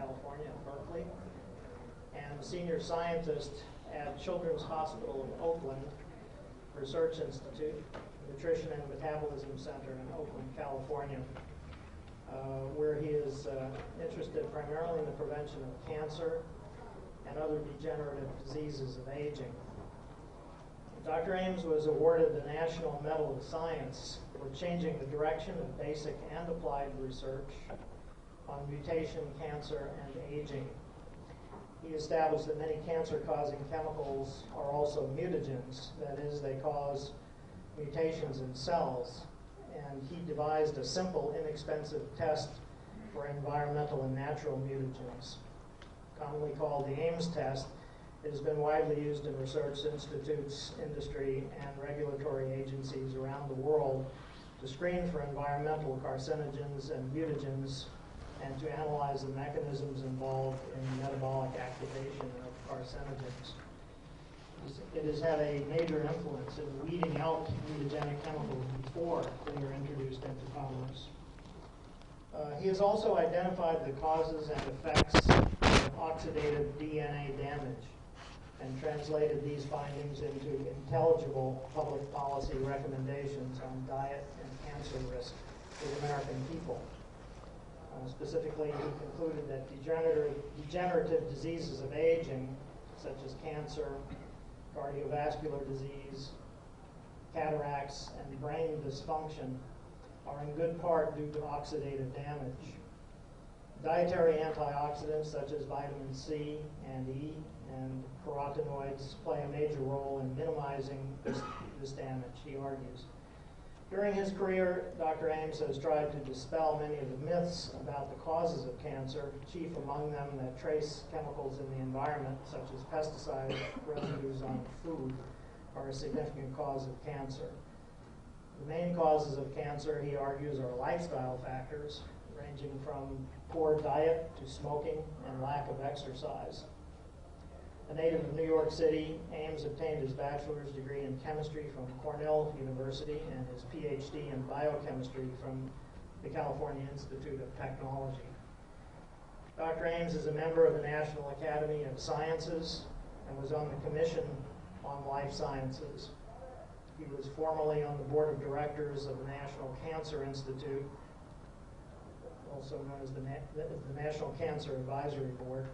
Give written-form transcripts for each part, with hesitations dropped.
California, at Berkeley, and a senior scientist at Children's Hospital of Oakland Research Institute, Nutrition and Metabolism Center in Oakland, California, where he is interested primarily in the prevention of cancer and other degenerative diseases of aging. Dr. Ames was awarded the National Medal of Science for changing the direction of basic and applied research on mutation, cancer, and aging. He established that many cancer-causing chemicals are also mutagens, that is, they cause mutations in cells, and he devised a simple, inexpensive test for environmental and natural mutagens, commonly called the Ames test. It has been widely used in research institutes, industry, and regulatory agencies around the world to screen for environmental carcinogens and mutagens and to analyze the mechanisms involved in metabolic activation of carcinogens. It has had a major influence in weeding out mutagenic chemicals before they are introduced into commerce. He has also identified the causes and effects of oxidative DNA damage and translated these findings into intelligible public policy recommendations on diet and cancer risk for the American people. Specifically, he concluded that degenerative diseases of aging, such as cancer, cardiovascular disease, cataracts, and brain dysfunction, are in good part due to oxidative damage. Dietary antioxidants such as vitamin C and E and carotenoids play a major role in minimizing this damage, he argues. During his career, Dr. Ames has tried to dispel many of the myths about the causes of cancer, chief among them that trace chemicals in the environment, such as pesticide residues on food, are a significant cause of cancer. The main causes of cancer, he argues, are lifestyle factors, ranging from poor diet to smoking and lack of exercise. A native of New York City, Ames obtained his bachelor's degree in chemistry from Cornell University and his PhD in biochemistry from the California Institute of Technology. Dr. Ames is a member of the National Academy of Sciences and was on the Commission on Life Sciences. He was formerly on the board of directors of the National Cancer Institute, also known as the National Cancer Advisory Board.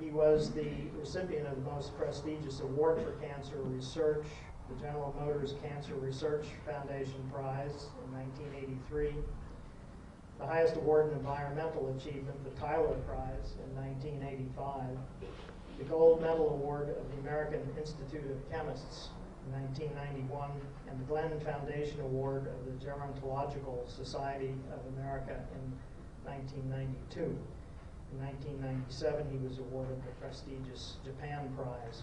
He was the recipient of the most prestigious award for cancer research, the General Motors Cancer Research Foundation Prize in 1983, the highest award in environmental achievement, the Tyler Prize in 1985, the Gold Medal Award of the American Institute of Chemists in 1991, and the Glenn Foundation Award of the Gerontological Society of America in 1992. In 1997, he was awarded the prestigious Japan Prize.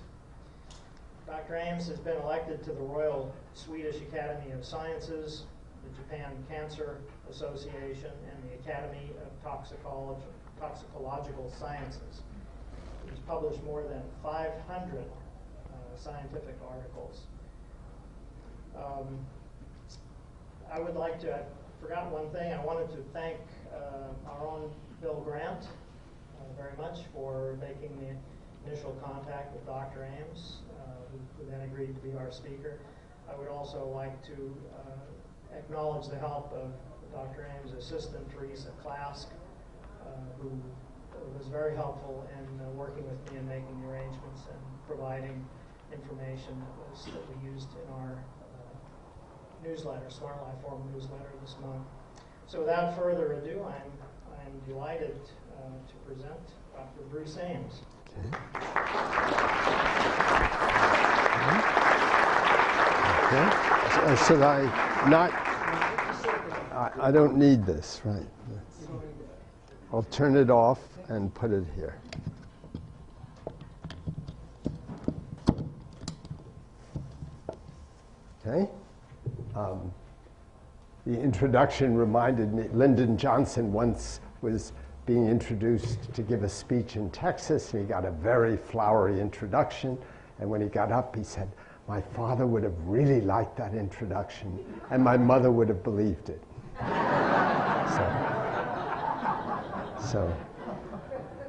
Dr. Ames has been elected to the Royal Swedish Academy of Sciences, the Japan Cancer Association, and the Academy of Toxicological Sciences. He's published more than 500 scientific articles. I would like to, I forgot one thing, I wanted to thank our own Bill Grant very much for making the initial contact with Dr. Ames, who then agreed to be our speaker. I would also like to acknowledge the help of Dr. Ames' assistant, Teresa Klask, who was very helpful in working with me in making the arrangements and providing information that we used in our newsletter, Smart Life Forum newsletter this month. So without further ado, I'm delighted to present Dr. Bruce Ames. Okay. Should I not? I don't need this, right? I'll turn it off and put it here. Okay. The introduction reminded me, Lyndon Johnson once was being introduced to give a speech in Texas, and he got a very flowery introduction, and when he got up, he said, "My father would have really liked that introduction, and my mother would have believed it." So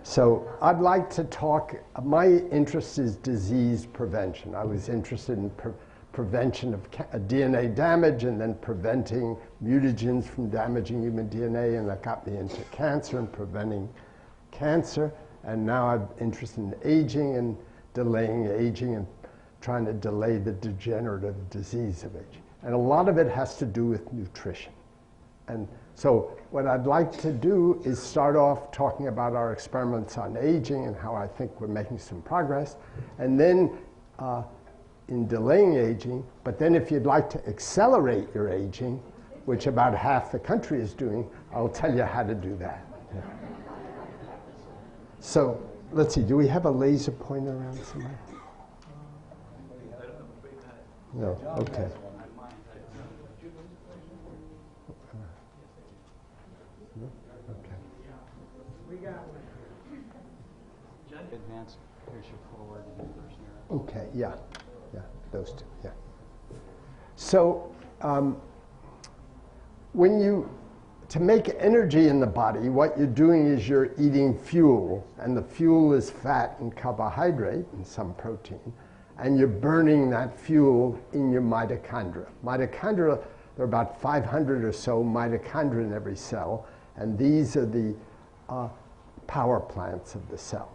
So I'd like to talk, my interest is disease prevention. I was interested in prevention of DNA damage and then preventing mutagens from damaging human DNA, and that got me into cancer and preventing cancer. And now I'm interested in aging and delaying aging and trying to delay the degenerative disease of aging. And a lot of it has to do with nutrition. And so what I'd like to do is start off talking about our experiments on aging and how I think we're making some progress. And then in delaying aging, but then if you'd like to accelerate your aging, which about half the country is doing, I'll tell you how to do that. Yeah. So let's see, do we have a laser pointer around somewhere? No, okay. Advance, push it forward, and then first arrow. Okay, yeah, those two, yeah. So to make energy in the body, what you're doing is you're eating fuel, and the fuel is fat and carbohydrate and some protein, and you're burning that fuel in your mitochondria. Mitochondria, there are about 500 or so mitochondria in every cell, and these are the power plants of the cell.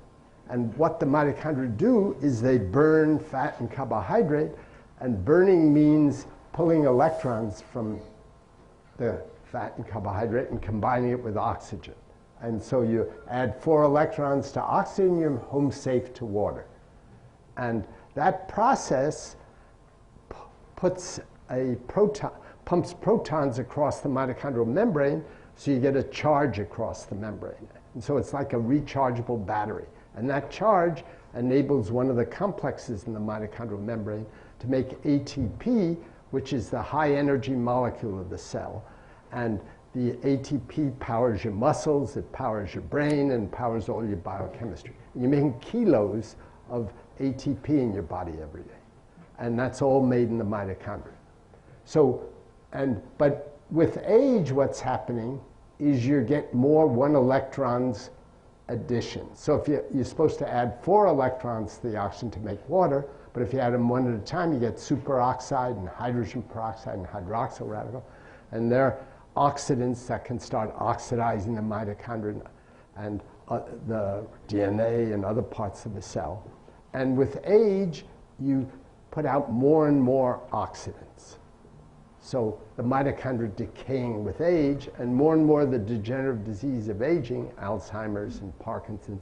And what the mitochondria do is they burn fat and carbohydrate, and burning means pulling electrons from the fat and carbohydrate and combining it with oxygen. And so you add 4 electrons to oxygen, you're home safe to water. And that process pumps protons across the mitochondrial membrane, so you get a charge across the membrane. And so it's like a rechargeable battery. And that charge enables one of the complexes in the mitochondrial membrane to make ATP, which is the high energy molecule of the cell. And the ATP powers your muscles, it powers your brain, and powers all your biochemistry. And you're making kilos of ATP in your body every day. And that's all made in the mitochondria. So, but with age, what's happening is you get more 1 electrons addition. So if you're supposed to add 4 electrons to the oxygen to make water, but if you add them one at a time, you get superoxide and hydrogen peroxide and hydroxyl radical. And they're oxidants that can start oxidizing the mitochondria and the DNA and other parts of the cell. And with age, you put out more and more oxidants. So the mitochondria decaying with age, and more the degenerative disease of aging, Alzheimer's and Parkinson's,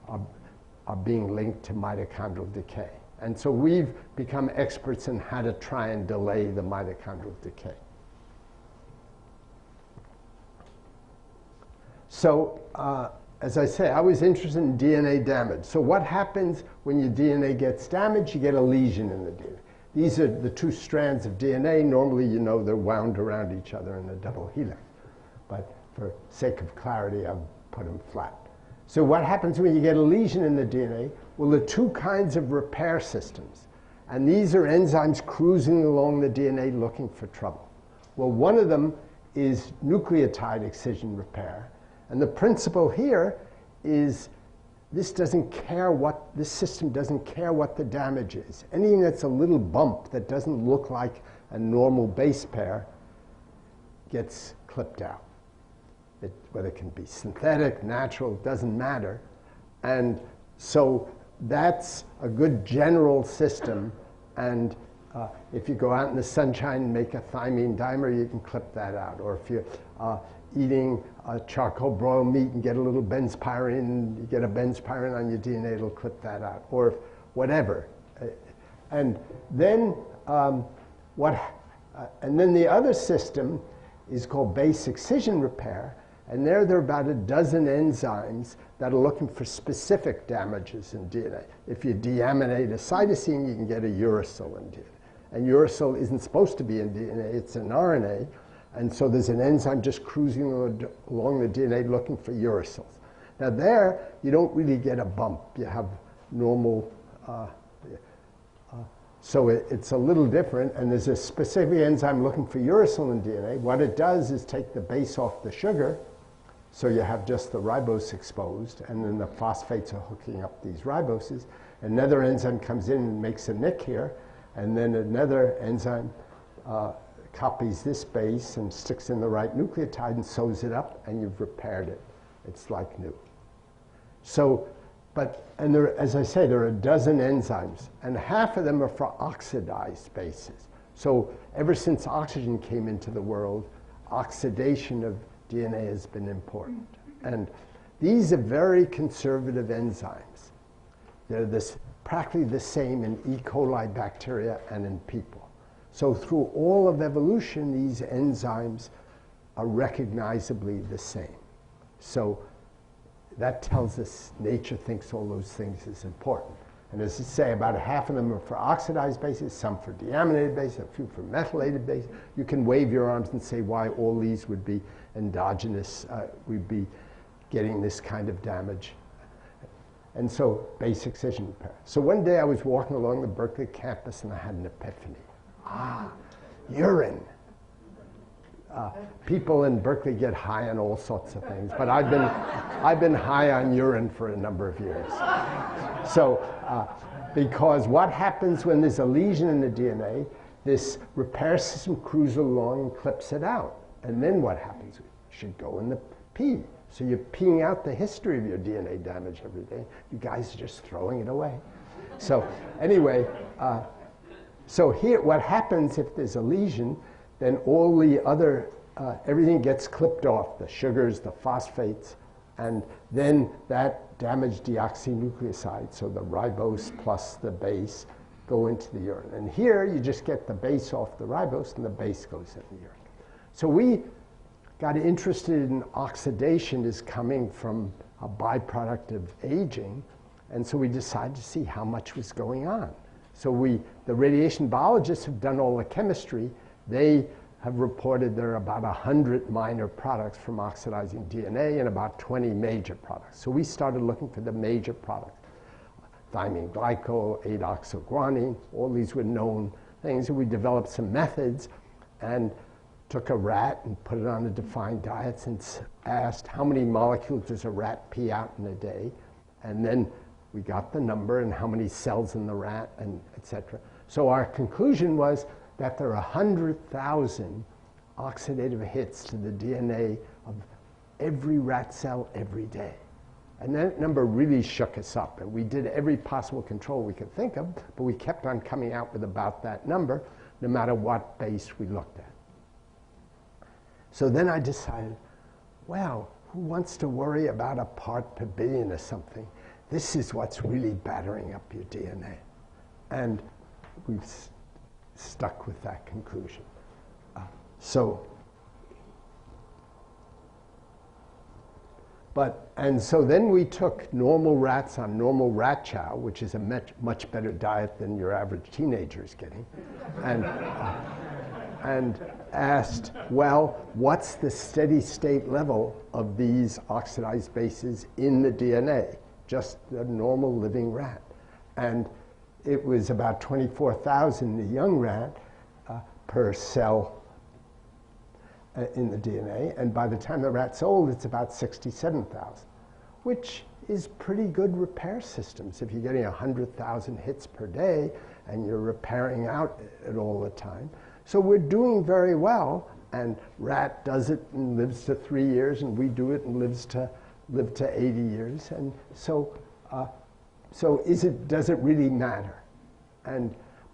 are being linked to mitochondrial decay. And so we've become experts in how to try and delay the mitochondrial decay. So as I say, I was interested in DNA damage. So what happens when your DNA gets damaged? You get a lesion in the DNA. These are the 2 strands of DNA. Normally, you know, they're wound around each other in a double helix. But for sake of clarity, I've put them flat. So what happens when you get a lesion in the DNA? Well, there are 2 kinds of repair systems. And these are enzymes cruising along the DNA looking for trouble. Well, one of them is nucleotide excision repair. And the principle here is this system doesn't care what the damage is. Anything that's a little bump that doesn't look like a normal base pair gets clipped out. Whether it can be synthetic, natural, doesn't matter. And so that's a good general system. And if you go out in the sunshine and make a thymine dimer, you can clip that out. Or if you're eating charcoal broiled meat and get a little benzpyrene, you get a benzpyrene on your DNA, it'll clip that out, or whatever. And then and then the other system is called base excision repair, and there are about a dozen enzymes that are looking for specific damages in DNA. If you deaminate a cytosine, you can get a uracil in DNA. And uracil isn't supposed to be in DNA, it's an RNA. And so there's an enzyme just cruising along the DNA looking for uracils. Now there, you don't really get a bump. You have normal, so it's a little different. And there's a specific enzyme looking for uracil in DNA. What it does is take the base off the sugar. So you have just the ribose exposed, and then the phosphates are hooking up these riboses. Another enzyme comes in and makes a nick here, and then another enzyme copies this base and sticks in the right nucleotide and sews it up, and you've repaired it. It's like new. So, as I say, there are a dozen enzymes, and half of them are for oxidized bases. So ever since oxygen came into the world, oxidation of DNA has been important. And these are very conservative enzymes. They're practically the same in E. coli bacteria and in people. So through all of evolution, these enzymes are recognizably the same. So that tells us nature thinks all those things is important. And as I say, about half of them are for oxidized bases, some for deaminated bases, a few for methylated bases. You can wave your arms and say why all these would be endogenous, we'd be getting this kind of damage. And so base excision repair. So one day I was walking along the Berkeley campus and I had an epiphany. Urine. People in Berkeley get high on all sorts of things, but I've been high on urine for a number of years. So, because what happens when there's a lesion in the DNA, this repair system cruises along and clips it out. And then what happens? It should go in the pee. So you're peeing out the history of your DNA damage every day. You guys are just throwing it away. So anyway, so here, what happens if there's a lesion, then all the other, everything gets clipped off, the sugars, the phosphates, and then that damaged deoxynucleoside, so the ribose plus the base, go into the urine. And here, you just get the base off the ribose, and the base goes in the urine. So we got interested in oxidation as coming from a byproduct of aging, and so we decided to see how much was going on. So the radiation biologists have done all the chemistry. They have reported there are about 100 minor products from oxidizing DNA and about 20 major products. So we started looking for the major products. Thymine glycol, 8-oxoguanine, all these were known things. And we developed some methods and took a rat and put it on a defined diet and asked how many molecules does a rat pee out in a day. And then we got the number and how many cells in the rat, and et cetera. So our conclusion was that there are 100,000 oxidative hits to the DNA of every rat cell every day. And that number really shook us up. And we did every possible control we could think of, but we kept on coming out with about that number, no matter what base we looked at. So then I decided, well, who wants to worry about a part per billion or something? This is what's really battering up your DNA. And we've stuck with that conclusion. So then we took normal rats on normal rat chow, which is a much better diet than your average teenager is getting, and asked, well, what's the steady state level of these oxidized bases in the DNA? Just a normal living rat. And it was about 24,000 in the young rat per cell in the DNA. And by the time the rat's old, it's about 67,000, which is pretty good repair systems. If you're getting 100,000 hits per day and you're repairing out it all the time. So we're doing very well. And rat does it and lives to 3 years, and we do it and live to 80 years. And so, does it really matter?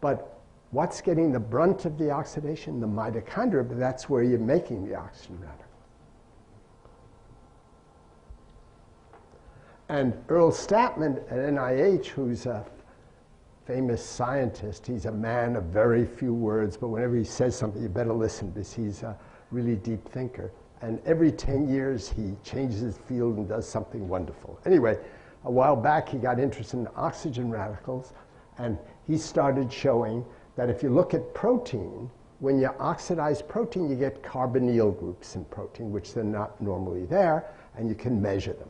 But what's getting the brunt of the oxidation? The mitochondria, but that's where you're making the oxygen radical. And Earl Statman at NIH, who's a famous scientist, he's a man of very few words, but whenever he says something, you better listen, because he's a really deep thinker. And every 10 years, he changes his field and does something wonderful. Anyway, a while back, he got interested in oxygen radicals, and he started showing that if you look at protein, when you oxidize protein, you get carbonyl groups in protein, which they're not normally there, and you can measure them.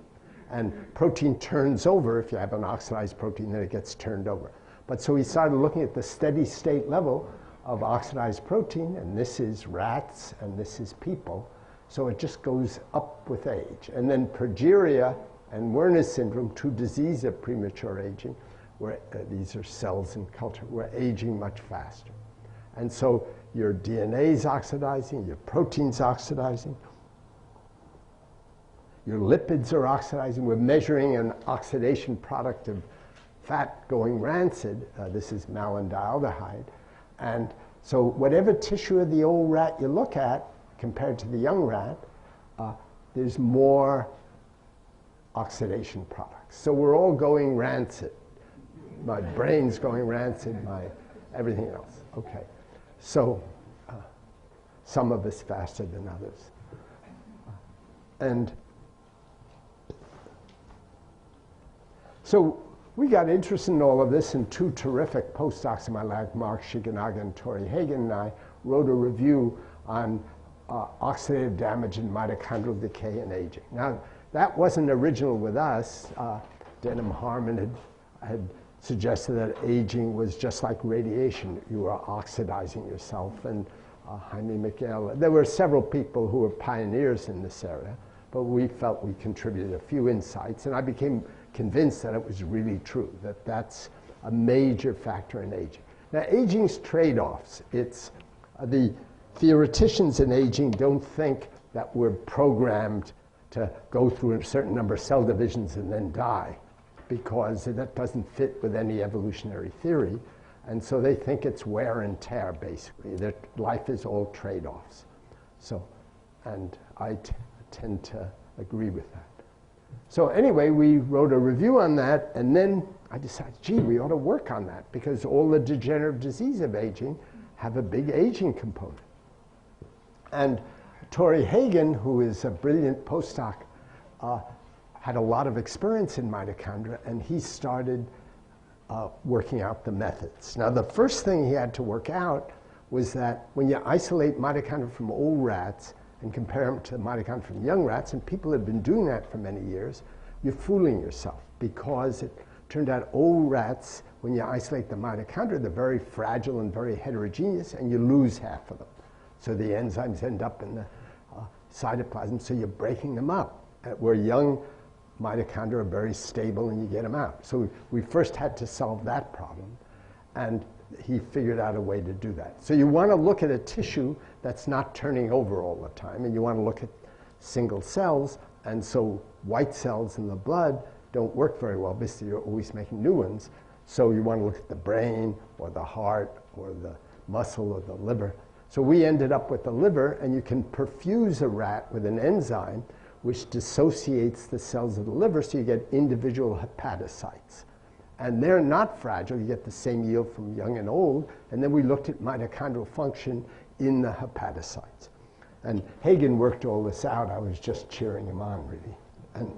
And protein turns over. If you have an oxidized protein, then it gets turned over. But so he started looking at the steady state level of oxidized protein, and this is rats, and this is people. So it just goes up with age. And then progeria and Werner's syndrome, two diseases of premature aging, where these are cells in culture, we're aging much faster. And so your DNA is oxidizing, your protein's oxidizing, your lipids are oxidizing. We're measuring an oxidation product of fat going rancid. This is malondialdehyde. And so whatever tissue of the old rat you look at, compared to the young rat, there's more oxidation products. So we're all going rancid. My brain's going rancid, my everything else. Okay. So some of us faster than others. And so we got interested in all of this, and two terrific postdocs in my lab, Mark Shiginaga and Tori Hagen, and I wrote a review on oxidative damage in mitochondrial decay and aging. Now, that wasn't original with us. Denham Harmon had suggested that aging was just like radiation. You were oxidizing yourself, and Jaime Miguel. There were several people who were pioneers in this area, but we felt we contributed a few insights, and I became convinced that it was really true, that that's a major factor in aging. Now, aging's trade-offs. It's the theoreticians in aging don't think that we're programmed to go through a certain number of cell divisions and then die, because that doesn't fit with any evolutionary theory. And so they think it's wear and tear, basically, that life is all trade-offs. So, and I tend to agree with that. So anyway, we wrote a review on that, and then I decided, gee, we ought to work on that, because all the degenerative disease of aging have a big aging component. And Tori Hagen, who is a brilliant postdoc, had a lot of experience in mitochondria, and he started working out the methods. Now, the first thing he had to work out was that when you isolate mitochondria from old rats and compare them to mitochondria from young rats, and people have been doing that for many years, you're fooling yourself, because it turned out old rats, when you isolate the mitochondria, they're very fragile and very heterogeneous, and you lose half of them. So the enzymes end up in the cytoplasm, so you're breaking them up. Where young mitochondria are very stable and you get them out. So we first had to solve that problem, and he figured out a way to do that. So you want to look at a tissue that's not turning over all the time, and you want to look at single cells, and so white cells in the blood don't work very well because you're always making new ones. So you want to look at the brain or the heart or the muscle or the liver. So we ended up with the liver, and you can perfuse a rat with an enzyme which dissociates the cells of the liver, so you get individual hepatocytes. And they're not fragile. You get the same yield from young and old. And then we looked at mitochondrial function in the hepatocytes. And Hagen worked all this out. I was just cheering him on, really. And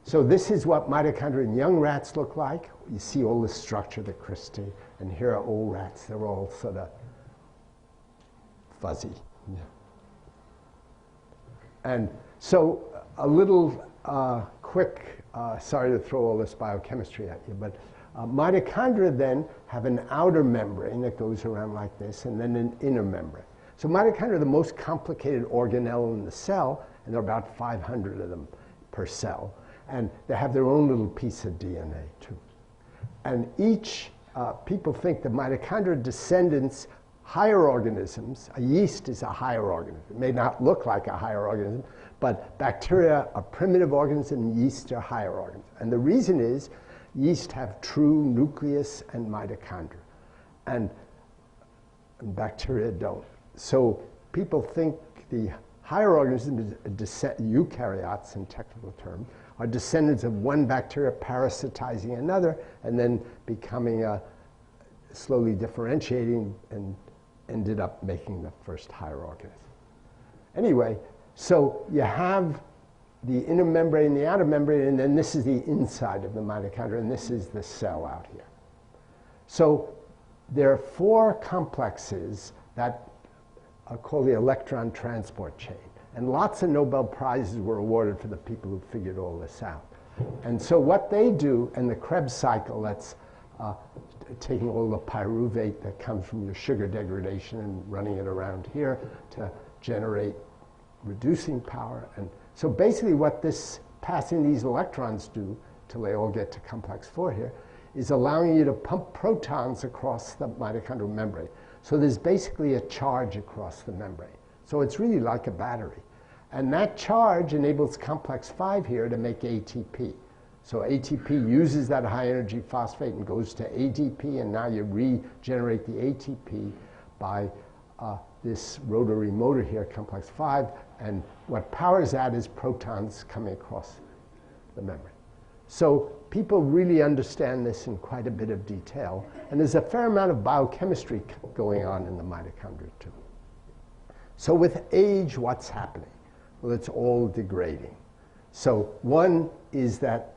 so this is what mitochondria in young rats look like. You see all the structure, the cristae. And here are old rats. They're all sort of fuzzy. Yeah. And so a little quick, sorry to throw all this biochemistry at you, but mitochondria then have an outer membrane that goes around like this, and then an inner membrane. So mitochondria are the most complicated organelle in the cell, and there are about 500 of them per cell. And they have their own little piece of DNA, too. And each, people think the mitochondria descendants, higher organisms, a yeast is a higher organism. It may not look like a higher organism, but bacteria are primitive organisms and yeast are higher organisms. And the reason is yeast have true nucleus and mitochondria, and bacteria don't. So people think the higher organisms, eukaryotes in technical terms, are descendants of one bacteria parasitizing another and then becoming slowly differentiating and ended up making the first higher organism. Anyway, so you have the inner membrane and the outer membrane, and then this is the inside of the mitochondria, and this is the cell out here. So there are 4 complexes that are called the electron transport chain. And lots of Nobel Prizes were awarded for the people who figured all this out. And so what they do, and the Krebs cycle, that's taking all the pyruvate that comes from your sugar degradation and running it around here to generate reducing power. And so basically what this passing these electrons do, till they all get to complex 4 here, is allowing you to pump protons across the mitochondrial membrane. So there's basically a charge across the membrane. So it's really like a battery. And that charge enables complex 5 here to make ATP. So ATP uses that high energy phosphate and goes to ADP, and now you regenerate the ATP by this rotary motor here, complex 5, and what powers that is protons coming across the membrane. So people really understand this in quite a bit of detail, and there's a fair amount of biochemistry going on in the mitochondria too. So with age, what's happening? Well, it's all degrading. So one is that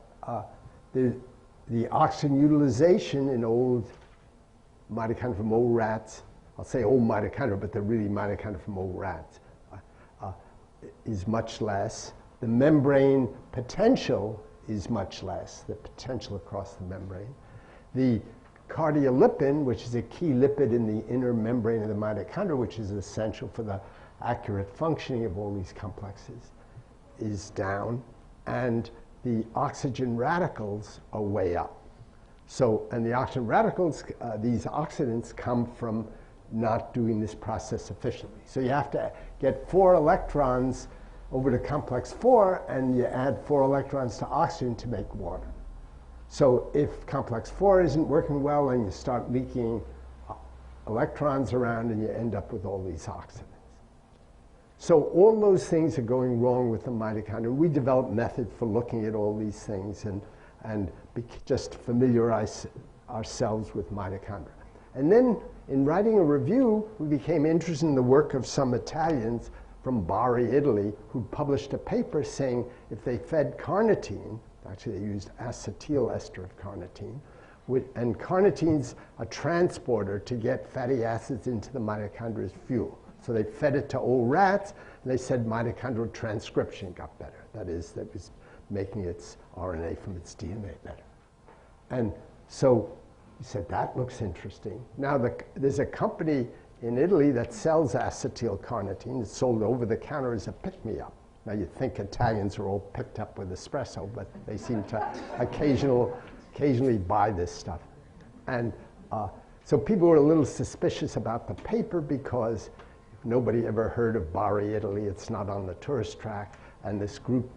the oxygen utilization in old mitochondria from old rats, I'll say old mitochondria, but they're really mitochondria from old rats, is much less. The membrane potential is much less, the potential across the membrane. The cardiolipin, which is a key lipid in the inner membrane of the mitochondria, which is essential for the accurate functioning of all these complexes, is down, and the oxygen radicals are way up. So, and the oxygen radicals, these oxidants come from not doing this process efficiently. So you have to get 4 electrons over to complex 4, and you add 4 electrons to oxygen to make water. So if complex 4 isn't working well, then you start leaking electrons around, and you end up with all these oxidants. So all those things are going wrong with the mitochondria. We developed methods for looking at all these things and just familiarize ourselves with mitochondria. And then in writing a review, we became interested in the work of some Italians from Bari, Italy, who published a paper saying if they fed carnitine, actually they used acetyl ester of carnitine, and carnitine's a transporter to get fatty acids into the mitochondria's fuel. So they fed it to old rats, and they said mitochondrial transcription got better. That is, that was making its RNA from its DNA better. And so we said, that looks interesting. Now there's a company in Italy that sells acetyl carnitine. It's sold over the counter as a pick-me-up. Now you'd think Italians are all picked up with espresso, but they seem to occasionally buy this stuff. And so people were a little suspicious about the paper because nobody ever heard of Bari, Italy. It's not on the tourist track. And this group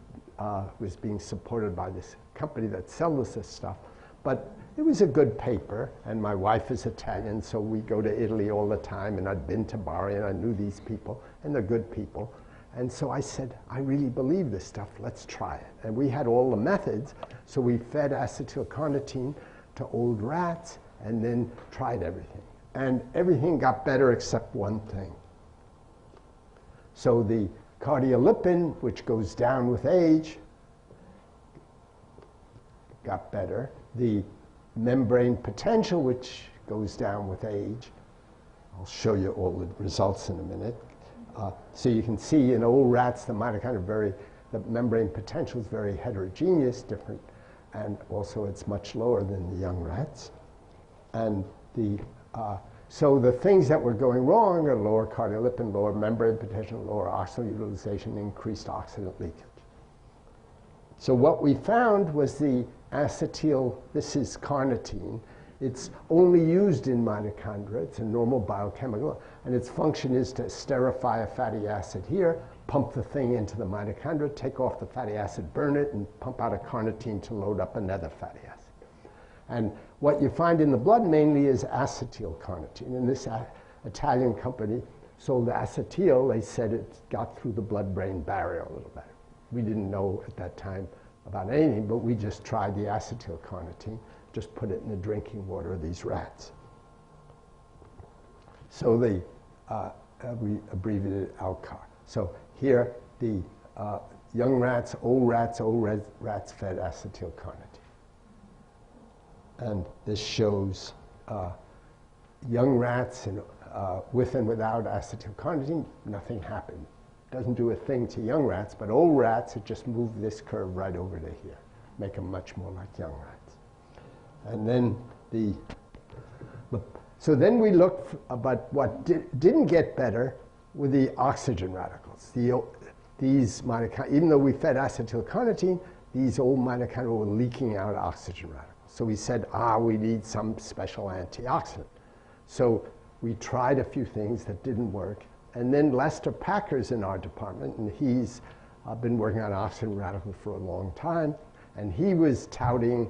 was being supported by this company that sells this stuff. But it was a good paper, and my wife is Italian, so we go to Italy all the time, and I'd been to Bari, and I knew these people, and they're good people. And so I said, I really believe this stuff, let's try it. And we had all the methods, so we fed acetylcarnitine to old rats, and then tried everything. And everything got better except one thing. So the cardiolipin, which goes down with age, got better. The membrane potential, which goes down with age. I'll show you all the results in a minute. So you can see in old rats, the mitochondria the membrane potential is very heterogeneous, different, and also it's much lower than the young rats. And so the things that were going wrong are lower cardiolipin, lower membrane potential, lower oxygen utilization, increased oxidant leakage. So what we found was the acetyl, this is carnitine. It's only used in mitochondria. It's a normal biochemical, and its function is to esterify a fatty acid here, pump the thing into the mitochondria, take off the fatty acid, burn it, and pump out a carnitine to load up another fatty acid. And what you find in the blood mainly is acetylcarnitine. And this Italian company sold acetyl. They said it got through the blood-brain barrier a little better. We didn't know at that time about anything, but we just tried the acetylcarnitine, just put it in the drinking water of these rats. So we abbreviated ALCAR. So here, the young rats, old rats fed acetylcarnitine. And this shows young rats and, with and without acetylcarnitine, nothing happened. Doesn't do a thing to young rats, but old rats, it just moved this curve right over to here, make them much more like young rats. And then So then we looked, but what didn't get better were the oxygen radicals. These mitochondria, even though we fed acetylcarnitine, these old mitochondria were leaking out oxygen radicals. So we said, we need some special antioxidant. So we tried a few things that didn't work. And then Lester Packer's in our department, and he's been working on oxygen radicals for a long time. And he was touting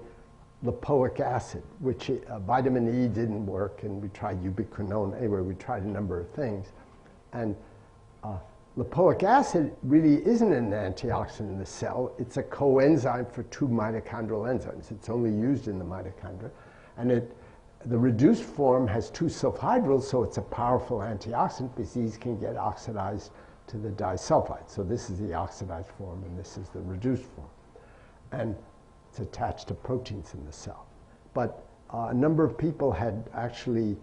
lipoic acid, which vitamin E didn't work, and we tried ubiquinone. Anyway, we tried a number of things. And lipoic acid really isn't an antioxidant in the cell. It's a coenzyme for two mitochondrial enzymes. It's only used in the mitochondria. And the reduced form has two sulfhydryls, so it's a powerful antioxidant because these can get oxidized to the disulfide. So this is the oxidized form, and this is the reduced form. And it's attached to proteins in the cell. But a number of people had actually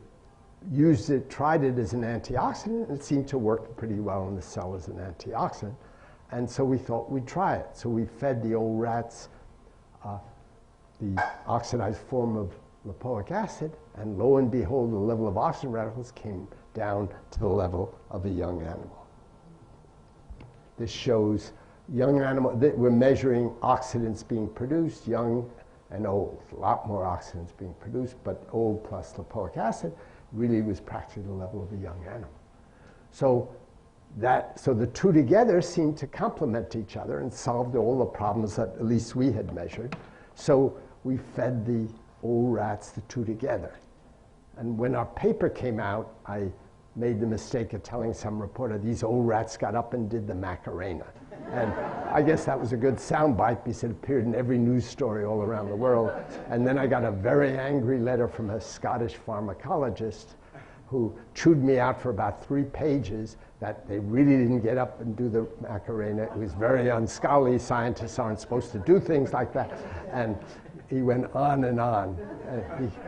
used it, tried it as an antioxidant, and it seemed to work pretty well in the cell as an antioxidant. And so we thought we'd try it. So we fed the old rats the oxidized form of lipoic acid, and lo and behold, the level of oxygen radicals came down to the level of a young animal. This shows young animal, that we're measuring oxidants being produced, young and old. A lot more oxidants being produced, but old plus lipoic acid really was practically the level of a young animal. So the two together seemed to complement each other and solved all the problems that at least we had measured. So we fed the old rats the two together. And when our paper came out, I made the mistake of telling some reporter these old rats got up and did the Macarena. And I guess that was a good soundbite because it appeared in every news story all around the world. And then I got a very angry letter from a Scottish pharmacologist who chewed me out for about 3 pages that they really didn't get up and do the Macarena. It was very unscholarly. Scientists aren't supposed to do things like that. And he went on and on.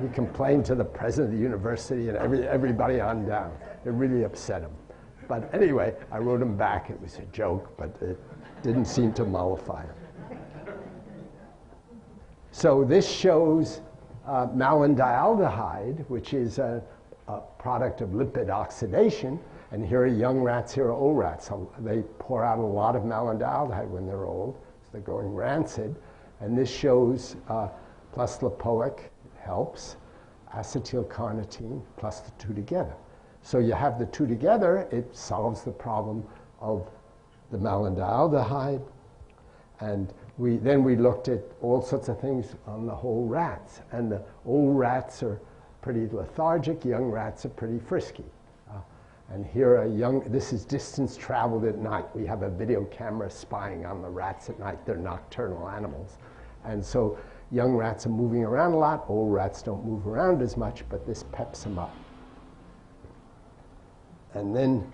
He complained to the president of the university and everybody on down. It really upset him. But anyway, I wrote him back. It was a joke, but it didn't seem to mollify him. So this shows malondialdehyde, which is a product of lipid oxidation. And here are young rats, here are old rats. So they pour out a lot of malondialdehyde when they're old. So they're going rancid. And this shows plus lipoic helps, acetylcarnitine plus the two together. So you have the two together, it solves the problem of the malondialdehyde. And then we looked at all sorts of things on the whole rats. And the old rats are pretty lethargic, young rats are pretty frisky. And here this is distance traveled at night. We have a video camera spying on the rats at night. They're nocturnal animals. And so young rats are moving around a lot. Old rats don't move around as much, but this peps them up. And then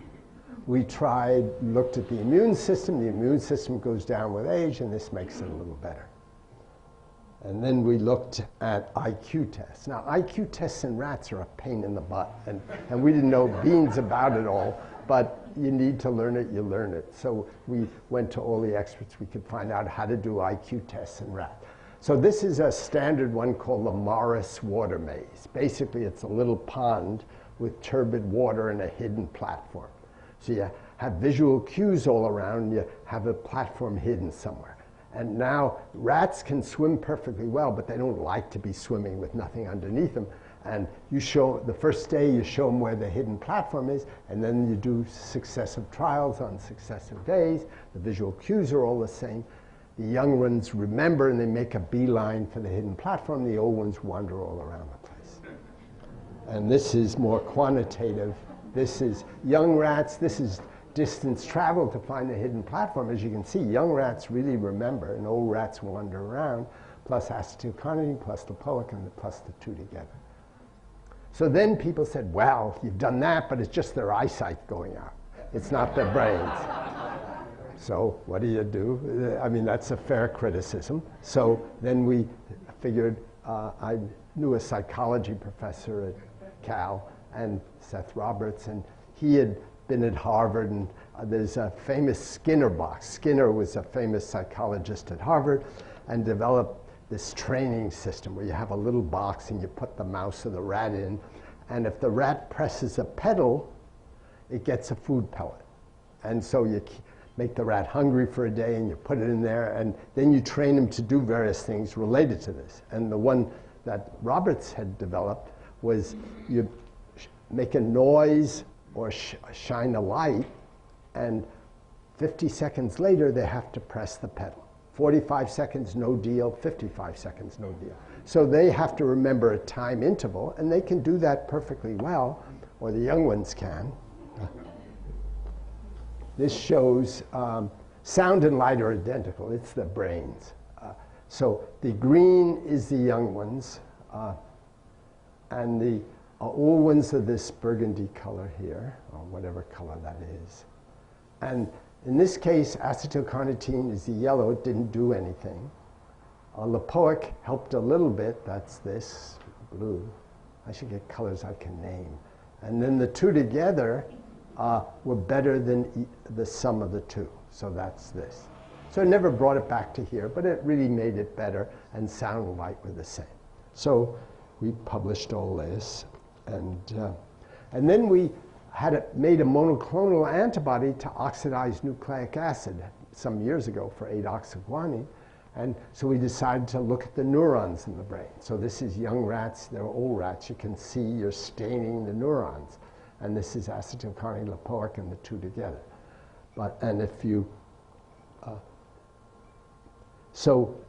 we looked at the immune system. The immune system goes down with age, and this makes it a little better. And then we looked at IQ tests. Now, IQ tests in rats are a pain in the butt, and we didn't know beans about it all, but you need to learn it, you learn it. So we went to all the experts we could find out how to do IQ tests in rats. So this is a standard one called the Morris water maze. Basically, it's a little pond with turbid water and a hidden platform. So you have visual cues all around, and you have a platform hidden somewhere. And now rats can swim perfectly well, but they don't like to be swimming with nothing underneath them. And the first day you show them where the hidden platform is, and then you do successive trials on successive days. The visual cues are all the same. The young ones remember and they make a beeline for the hidden platform. The old ones wander all around the place. And this is more quantitative. This is young rats. This is distance traveled to find the hidden platform. As you can see, young rats really remember, and old rats wander around, plus acetylcarnitine, plus lipoic, and plus the two together. So then people said, well, you've done that, but it's just their eyesight going out. It's not their brains. So what do? I mean, that's a fair criticism. So then we figured, I knew a psychology professor at Cal, and Seth Roberts, and he had been at Harvard, and there's a famous Skinner box. Skinner was a famous psychologist at Harvard and developed this training system where you have a little box and you put the mouse or the rat in, and if the rat presses a pedal, it gets a food pellet. And so you make the rat hungry for a day and you put it in there, and then you train him to do various things related to this. And the one that Roberts had developed was you make a noise or shine a light, and 50 seconds later they have to press the pedal. 45 seconds, no deal. 55 seconds, no deal. So they have to remember a time interval, and they can do that perfectly well, or the young ones can. This shows sound and light are identical. It's the brains. So the green is the young ones, and the old ones are this burgundy color here, or whatever color that is. And in this case, acetylcarnitine is the yellow. It didn't do anything. Lipoic helped a little bit. That's this blue. I should get colors I can name. And then the two together were better than the sum of the two. So that's this. So it never brought it back to here, but it really made it better, and sound and light were the same. So we published all this, and then we made a monoclonal antibody to oxidized nucleic acid some years ago for 8-oxyguanine. And so we decided to look at the neurons in the brain. So this is young rats, they're old rats. You can see you're staining the neurons. And this is acetylcarnitine, lipoic, and the two together. And if you,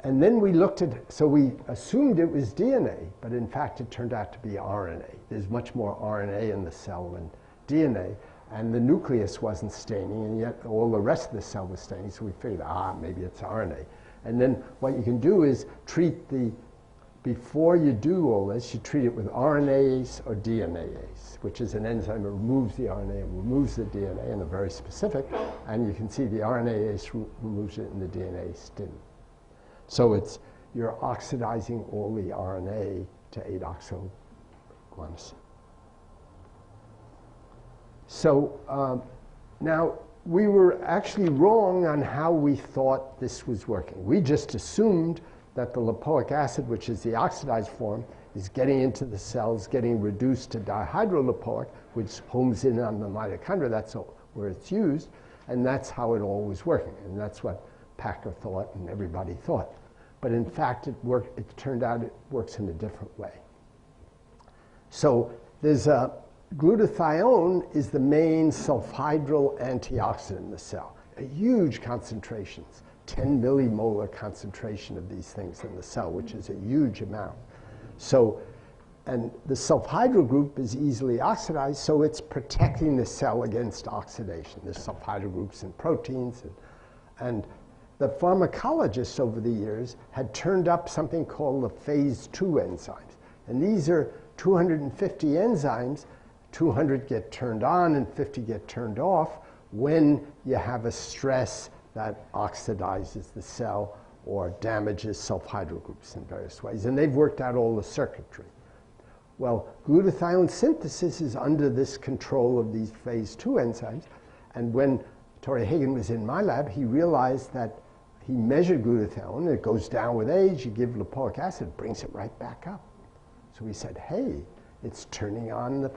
and then we looked at, so we assumed it was DNA, but in fact it turned out to be RNA. There's much more RNA in the cell than DNA, and the nucleus wasn't staining, and yet all the rest of the cell was staining, so we figured, maybe it's RNA. And then what you can do is before you do all this, you treat it with RNase or DNase, which is an enzyme that removes the RNA and removes the DNA, and they're very specific, and you can see the RNase removes it and the DNase didn't. So you're oxidizing all the RNA to 8-oxyguanosine. So now we were actually wrong on how we thought this was working. We just assumed that the lipoic acid, which is the oxidized form, is getting into the cells, getting reduced to dihydrolipoic, which homes in on the mitochondria. That's where it's used, and that's how it all was working. And that's what Packer thought and everybody thought. But in fact, it turned out it works in a different way. So there's glutathione is the main sulfhydryl antioxidant in the cell. Huge concentrations, 10 millimolar concentration of these things in the cell, which is a huge amount. So, and the sulfhydryl group is easily oxidized, so it's protecting the cell against oxidation. There's sulfhydryl groups in proteins. And the pharmacologists over the years had turned up something called the phase 2 enzymes. And these are 250 enzymes. 200 get turned on and 50 get turned off when you have a stress that oxidizes the cell or damages sulfhydryl groups in various ways. And they've worked out all the circuitry. Well, glutathione synthesis is under this control of these phase 2 enzymes. And when Torrey Hagen was in my lab, he realized that he measured glutathione. It goes down with age. You give lipoic acid, it brings it right back up. So he said, hey, it's turning on the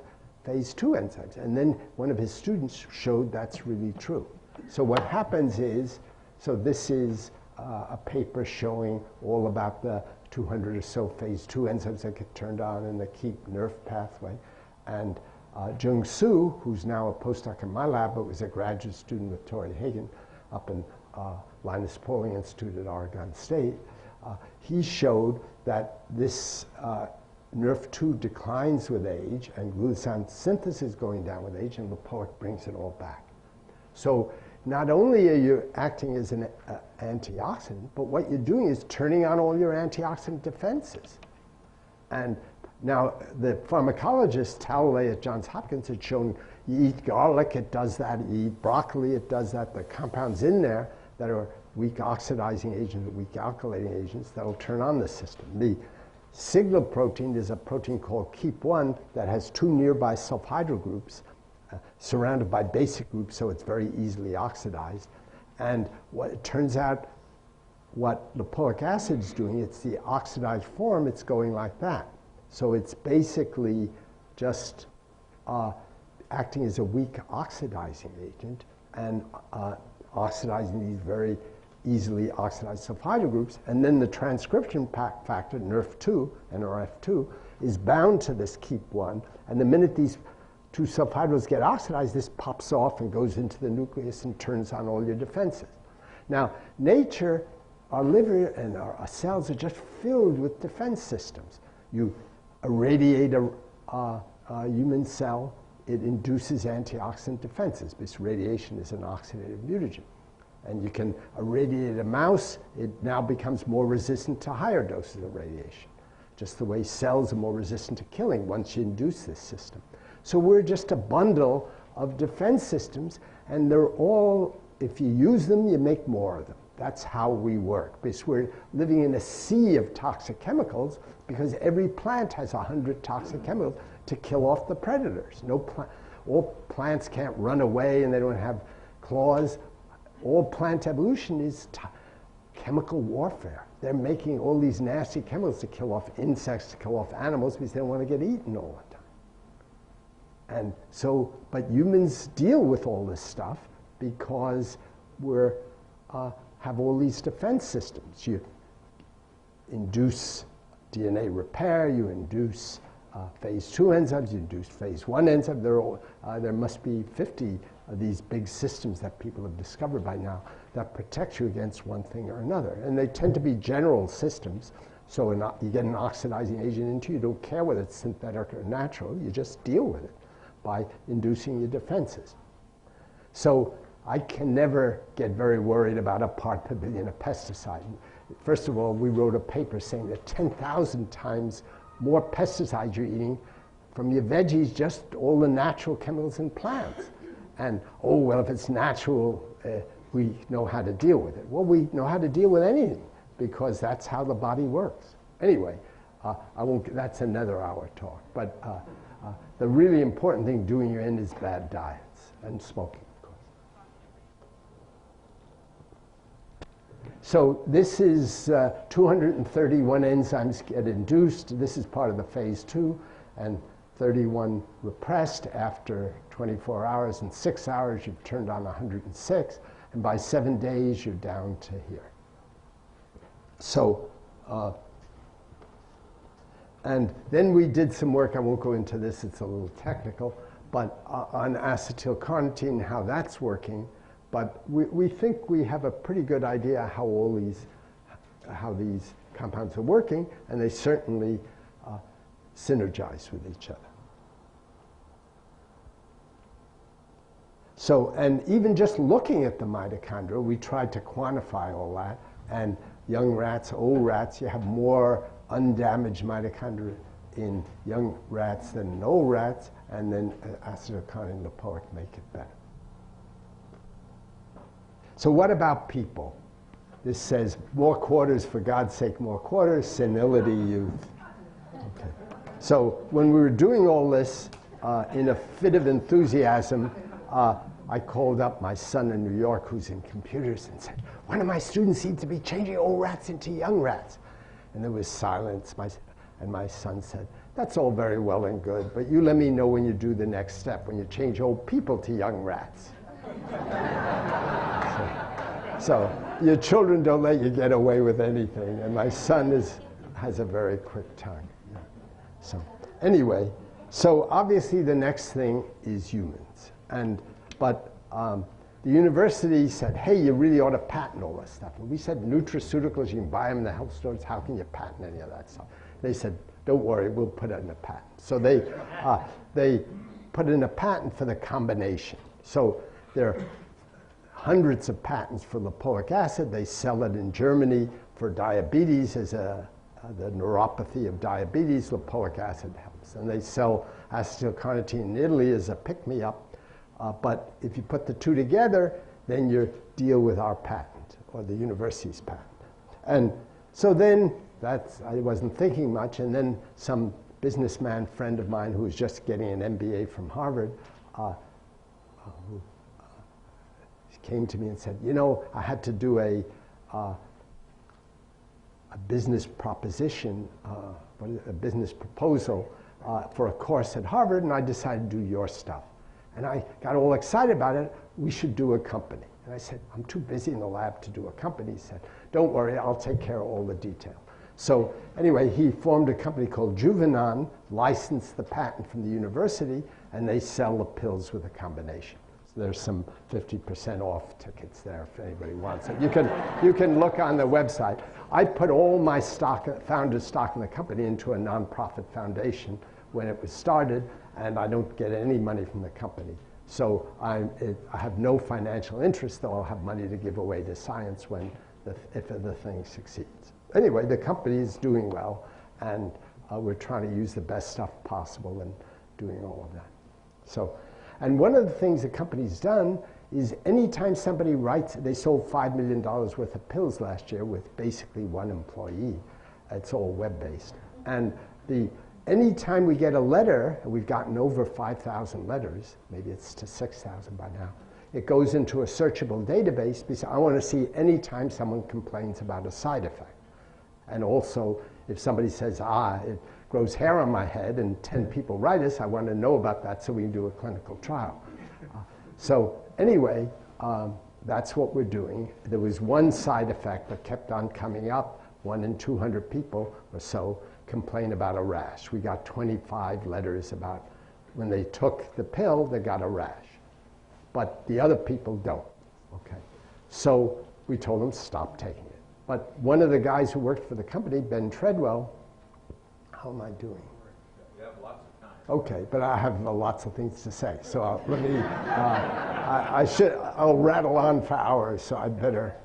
phase 2 enzymes. And then one of his students showed that's really true. So what happens is, so this is a paper showing all about the 200 or so phase 2 enzymes that get turned on in the KEEP nerve pathway. And Jung Soo, who's now a postdoc in my lab, but was a graduate student with Torrey Hagen up in Linus Pauling Institute at Oregon State, he showed that this NRF2 declines with age, and glutathione synthesis is going down with age, and lipoic brings it all back. So not only are you acting as an antioxidant, but what you're doing is turning on all your antioxidant defenses. And now the pharmacologist Talway at Johns Hopkins had shown you eat garlic, it does that. You eat broccoli, it does that. The compounds in there that are weak oxidizing agents or weak alkylating agents that will turn on the system. The signal protein is a protein called KEEP1 that has 2 nearby sulfhydryl groups surrounded by basic groups, so it's very easily oxidized. And what it turns out, what lipoic acid is doing, it's the oxidized form, it's going like that. So it's basically just acting as a weak oxidizing agent and oxidizing these very easily oxidized sulfide groups. And then the transcription factor, NRF2, NRF2, is bound to this keep one. And the minute these two sulfhydryls get oxidized, this pops off and goes into the nucleus and turns on all your defenses. Now, nature, our liver and our cells are just filled with defense systems. You irradiate a human cell, it induces antioxidant defenses. This radiation is an oxidative mutagen. And you can irradiate a mouse, it now becomes more resistant to higher doses of radiation. Just the way cells are more resistant to killing once you induce this system. So we're just a bundle of defense systems, and they're all, if you use them, you make more of them. That's how we work, because we're living in a sea of toxic chemicals, because every plant has 100 toxic chemicals to kill off the predators. All plants can't run away and they don't have claws. All plant evolution is chemical warfare. They're making all these nasty chemicals to kill off insects, to kill off animals, because they don't want to get eaten all the time. And so, but humans deal with all this stuff because we're have all these defense systems. You induce DNA repair, you induce phase 2 enzymes, you induce phase 1 enzymes. There must be 50 of these big systems that people have discovered by now that protect you against one thing or another. And they tend to be general systems. So you get an oxidizing agent into you, don't care whether it's synthetic or natural, you just deal with it by inducing your defenses. So I can never get very worried about a part per billion of pesticide. First of all, we wrote a paper saying that 10,000 times more pesticides you're eating from your veggies, just all the natural chemicals in plants. And, oh, well, if it's natural, we know how to deal with it. Well, we know how to deal with anything because that's how the body works. Anyway, that's another hour talk. But the really important thing doing your end is bad diets and smoking. So this is 231 enzymes get induced. This is part of the phase 2, and 31 repressed after 24 hours. In 6 hours, you've turned on 106, and by 7 days, you're down to here. So, and then we did some work. I won't go into this. It's a little technical, but on acetyl carnitine, how that's working. But we think we have a pretty good idea how how these compounds are working, and they certainly synergize with each other. So, and even just looking at the mitochondria, we tried to quantify all that. And young rats, old rats, you have more undamaged mitochondria in young rats than in old rats, and then acetyl carnitine and Lipoic make it better. So what about people? This says, more quarters, for God's sake, more quarters, senility, youth. Okay. So when we were doing all this, in a fit of enthusiasm, I called up my son in New York who's in computers and said, one of my students seems to be changing old rats into young rats. And there was silence, and my son said, that's all very well and good, but you let me know when you do the next step, when you change old people to young rats. So your children don't let you get away with anything, and my son has a very quick tongue. Yeah. So anyway, so obviously the next thing is humans, but the university said, hey, you really ought to patent all this stuff. And we said, nutraceuticals, you can buy them in the health stores. How can you patent any of that stuff? They said, don't worry, we'll put it in a patent. So they put in a patent for the combination. So there are hundreds of patents for lipoic acid. They sell it in Germany for diabetes as the neuropathy of diabetes. Lipoic acid helps. And they sell acetyl carnitine in Italy as a pick-me-up. But if you put the two together, then you deal with our patent, or the university's patent. And so then, I wasn't thinking much, and then some businessman friend of mine who was just getting an MBA from Harvard came to me and said, you know, I had to do a business proposition, a business proposal for a course at Harvard, and I decided to do your stuff. And I got all excited about it. We should do a company. And I said, I'm too busy in the lab to do a company. He said, don't worry, I'll take care of all the detail. So anyway, he formed a company called Juvenon, licensed the patent from the university, and they sell the pills with a combination. So there's some 50% off tickets there if anybody wants it. You can look on the website. I put all my stock, founder's stock in the company into a nonprofit foundation when it was started, and I don't get any money from the company. So I have no financial interest, though I'll have money to give away to science if the thing succeeds. Anyway, the company is doing well, and we're trying to use the best stuff possible and doing all of that. So, and one of the things the company's done is anytime somebody writes, they sold $5 million worth of pills last year with basically one employee. It's all web-based. And anytime we get a letter, and we've gotten over 5,000 letters, maybe it's to 6,000 by now, it goes into a searchable database because I want to see anytime someone complains about a side effect. And also, if somebody says, it grows hair on my head, and 10 people write us, I want to know about that so we can do a clinical trial. So anyway, that's what we're doing. There was one side effect that kept on coming up. 1 in 200 people or so complain about a rash. We got 25 letters about when they took the pill, they got a rash. But the other people don't. Okay. So we told them stop taking it. But one of the guys who worked for the company, Ben Treadwell, how am I doing? You have lots of time. Okay, but I have lots of things to say. So let me, I'll rattle on for hours, so I'd better,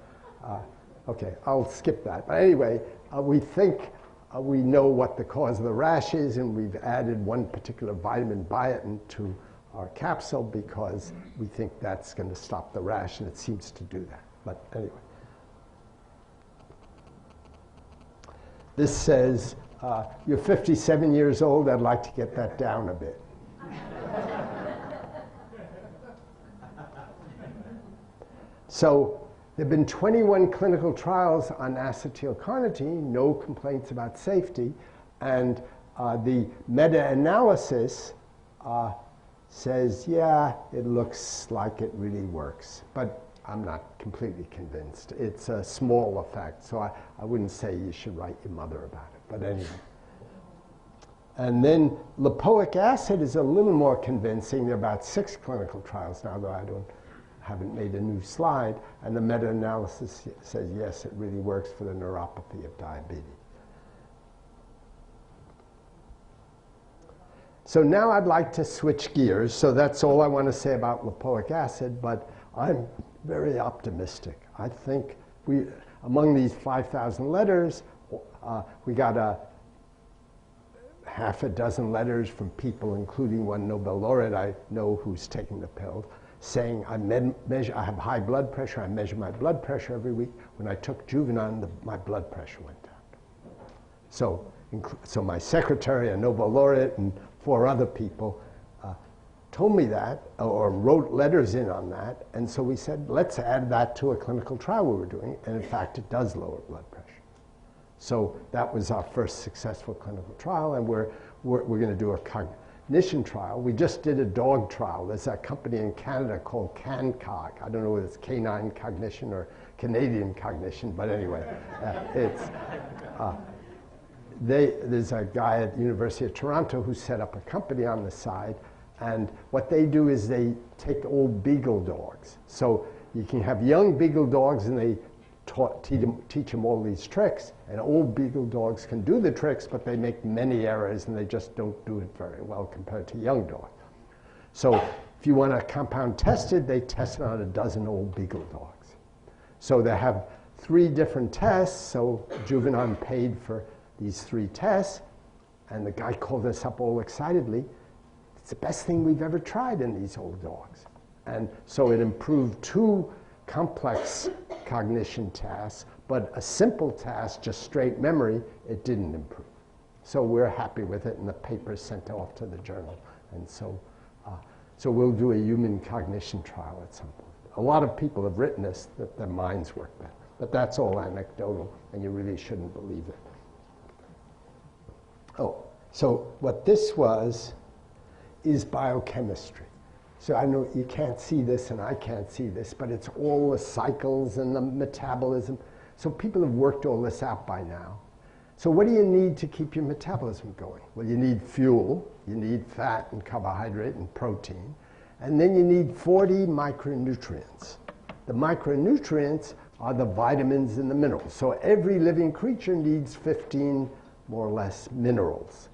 okay, I'll skip that. But anyway, we think we know what the cause of the rash is, and we've added one particular vitamin, biotin, to our capsule because we think that's going to stop the rash, and it seems to do that. But anyway. This says, you're 57 years old, I'd like to get that down a bit. So there have been 21 clinical trials on acetyl carnitine, no complaints about safety, and the meta-analysis says, yeah, it looks like it really works, but I'm not completely convinced. It's a small effect, so I wouldn't say you should write your mother about it, but anyway. And then lipoic acid is a little more convincing. There are about 6 clinical trials now, though I haven't made a new slide, and the meta-analysis says, yes, it really works for the neuropathy of diabetes. So now I'd like to switch gears. So that's all I want to say about lipoic acid, but I'm very optimistic. I think among these 5,000 letters, we got half a dozen letters from people, including one Nobel laureate I know who's taking the pill, saying I have high blood pressure, I measure my blood pressure every week. When I took Juvenon, my blood pressure went down. So my secretary, a Nobel laureate, and 4 other people told me that, or wrote letters in on that, and so we said, let's add that to a clinical trial we were doing, and in fact, it does lower blood pressure. So that was our first successful clinical trial, and we're going to do a cognition trial. We just did a dog trial. There's a company in Canada called CanCog. I don't know whether it's canine cognition or Canadian cognition, but anyway, there's a guy at the University of Toronto who set up a company on the side, and what they do is they take old beagle dogs. So you can have young beagle dogs, and they teach them all these tricks, and old beagle dogs can do the tricks, but they make many errors, and they just don't do it very well compared to young dogs. So if you want a compound tested, they test it on a dozen old beagle dogs. So they have 3 different tests, so Juvenon paid for these 3 tests, and the guy called us up all excitedly. It's the best thing we've ever tried in these old dogs. And so it improved 2 complex cognition tasks, but a simple task, just straight memory, it didn't improve. So we're happy with it, and the paper is sent off to the journal. And so we'll do a human cognition trial at some point. A lot of people have written us that their minds work better. But that's all anecdotal, and you really shouldn't believe it. Oh, so what this was is biochemistry. So I know you can't see this and I can't see this, but it's all the cycles and the metabolism. So people have worked all this out by now. So what do you need to keep your metabolism going? Well, you need fuel, you need fat and carbohydrate and protein, and then you need 40 micronutrients. The micronutrients are the vitamins and the minerals. So every living creature needs 15 more or less minerals.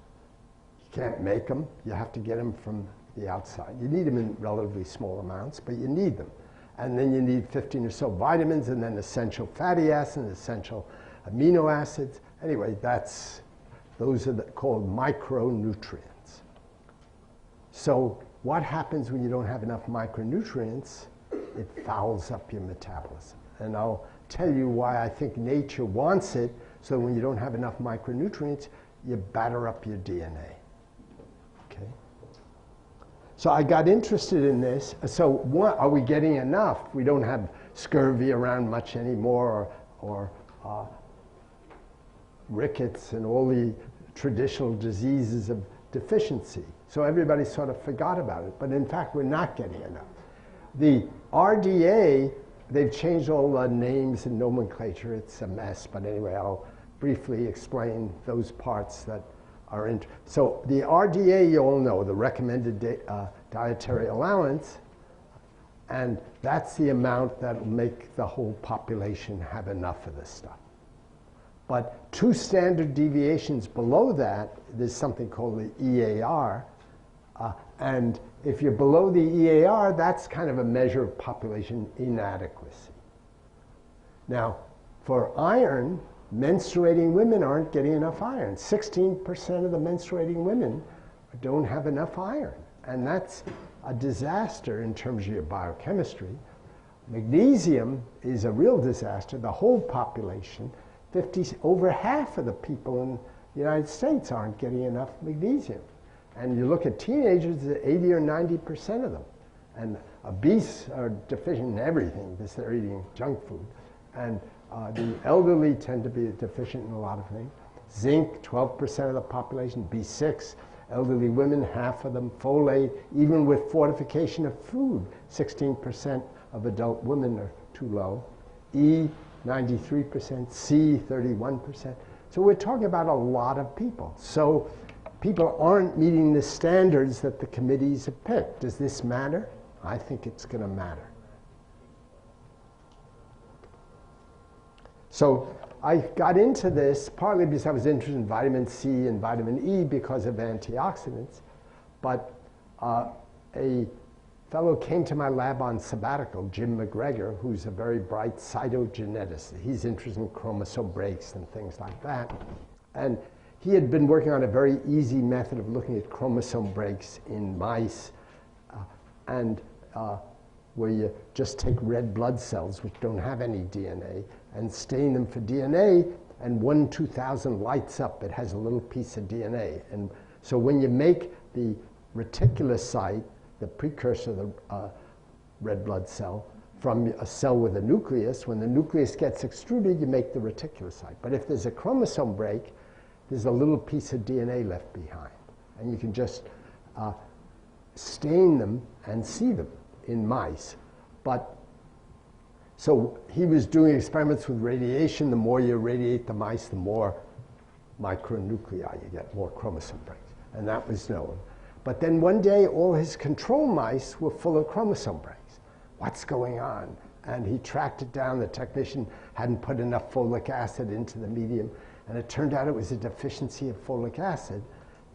You can't make them, you have to get them from the outside. You need them in relatively small amounts, but you need them. And then you need 15 or so vitamins, and then essential fatty acids, essential amino acids. Anyway, those are called micronutrients. So what happens when you don't have enough micronutrients? It fouls up your metabolism. And I'll tell you why I think nature wants it, so when you don't have enough micronutrients, you batter up your DNA. Okay? So I got interested in this. So what, are we getting enough? We don't have scurvy around much anymore, or rickets and all the traditional diseases of deficiency. So everybody sort of forgot about it. But in fact, we're not getting enough. The RDA, they've changed all the names and nomenclature. It's a mess. But anyway, I'll briefly explain those parts that are in. So the RDA, you all know, the recommended dietary allowance. And that's the amount that will make the whole population have enough of this stuff. But 2 standard deviations below that, there's something called the EAR. And if you're below the EAR, that's kind of a measure of population inadequacy. Now, for iron, menstruating women aren't getting enough iron. 16% of the menstruating women don't have enough iron. And that's a disaster in terms of your biochemistry. Magnesium is a real disaster. The whole population, over half of the people in the United States aren't getting enough magnesium. And you look at teenagers, 80 or 90% of them. And obese are deficient in everything because they're eating junk food. And the elderly tend to be deficient in a lot of things. Zinc, 12% of the population. B6, elderly women, half of them. Folate, even with fortification of food, 16% of adult women are too low. E, 93%, C, 31%. So we're talking about a lot of people. So people aren't meeting the standards that the committees have picked. Does this matter? I think it's going to matter. So I got into this partly because I was interested in vitamin C and vitamin E because of antioxidants. But a fellow came to my lab on sabbatical, Jim McGregor, who's a very bright cytogeneticist. He's interested in chromosome breaks and things like that. And he had been working on a very easy method of looking at chromosome breaks in mice, where you just take red blood cells, which don't have any DNA, and stain them for DNA, and 1/2000 lights up. It has a little piece of DNA. And so when you make the reticulocyte, the precursor of the red blood cell, from a cell with a nucleus, when the nucleus gets extruded, you make the reticulocyte. But if there's a chromosome break, there's a little piece of DNA left behind. And you can just stain them and see them in mice. But so he was doing experiments with radiation. The more you radiate the mice, the more micronuclei you get, more chromosome breaks. And that was known. But then one day, all his control mice were full of chromosome breaks. What's going on? And he tracked it down. The technician hadn't put enough folic acid into the medium. And it turned out it was a deficiency of folic acid.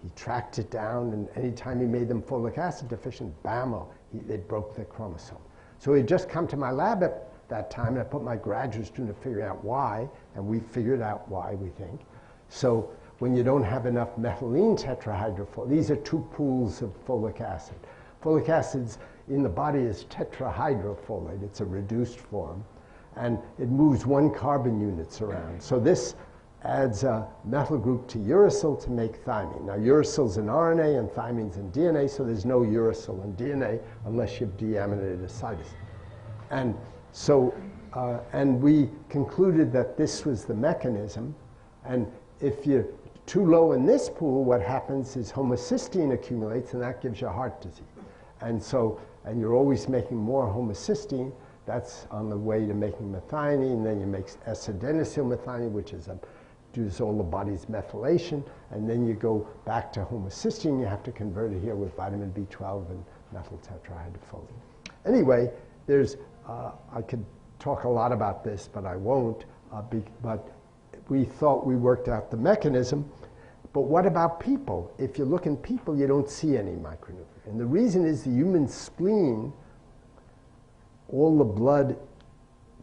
He tracked it down, and anytime he made them folic acid deficient, bam, they broke their chromosome. So he had just come to my lab at that time, and I put my graduate student to figure out why, and we figured out why, we think. So when you don't have enough methylene tetrahydrofolate, these are 2 pools of folic acid. Folic acid's in the body is tetrahydrofolate. It's a reduced form, and it moves 1 carbon units around. So this adds a methyl group to uracil to make thymine. Now, uracil's in RNA and thymine's in DNA, so there's no uracil in DNA unless you have deaminated acids. And so and we concluded that this was the mechanism. And if you're too low in this pool, what happens is homocysteine accumulates, and that gives you heart disease. And so, and you're always making more homocysteine. That's on the way to making methionine. Then you make S-adenosylmethionine, which is does all the body's methylation. And then you go back to homocysteine. You have to convert it here with vitamin B12 and methyl tetrahydrofolate. Anyway, there's, I could talk a lot about this, but I won't. But we thought we worked out the mechanism. But what about people? If you look in people, you don't see any micronutrients. And the reason is the human spleen, all the blood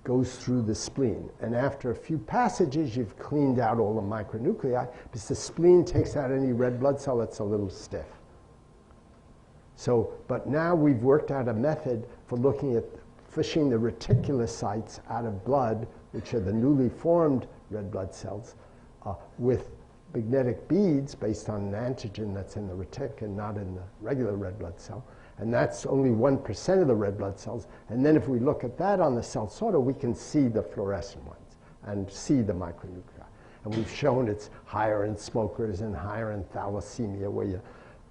goes through the spleen. And after a few passages, you've cleaned out all the micronuclei, because the spleen takes out any red blood cell that's a little stiff. So, but now we've worked out a method for looking at fishing the reticulocytes out of blood, which are the newly formed red blood cells, with magnetic beads based on an antigen that's in the retic and not in the regular red blood cell. And that's only 1% of the red blood cells. And then if we look at that on the cell sorter, we can see the fluorescent ones and see the micronuclei. And we've shown it's higher in smokers and higher in thalassemia, where you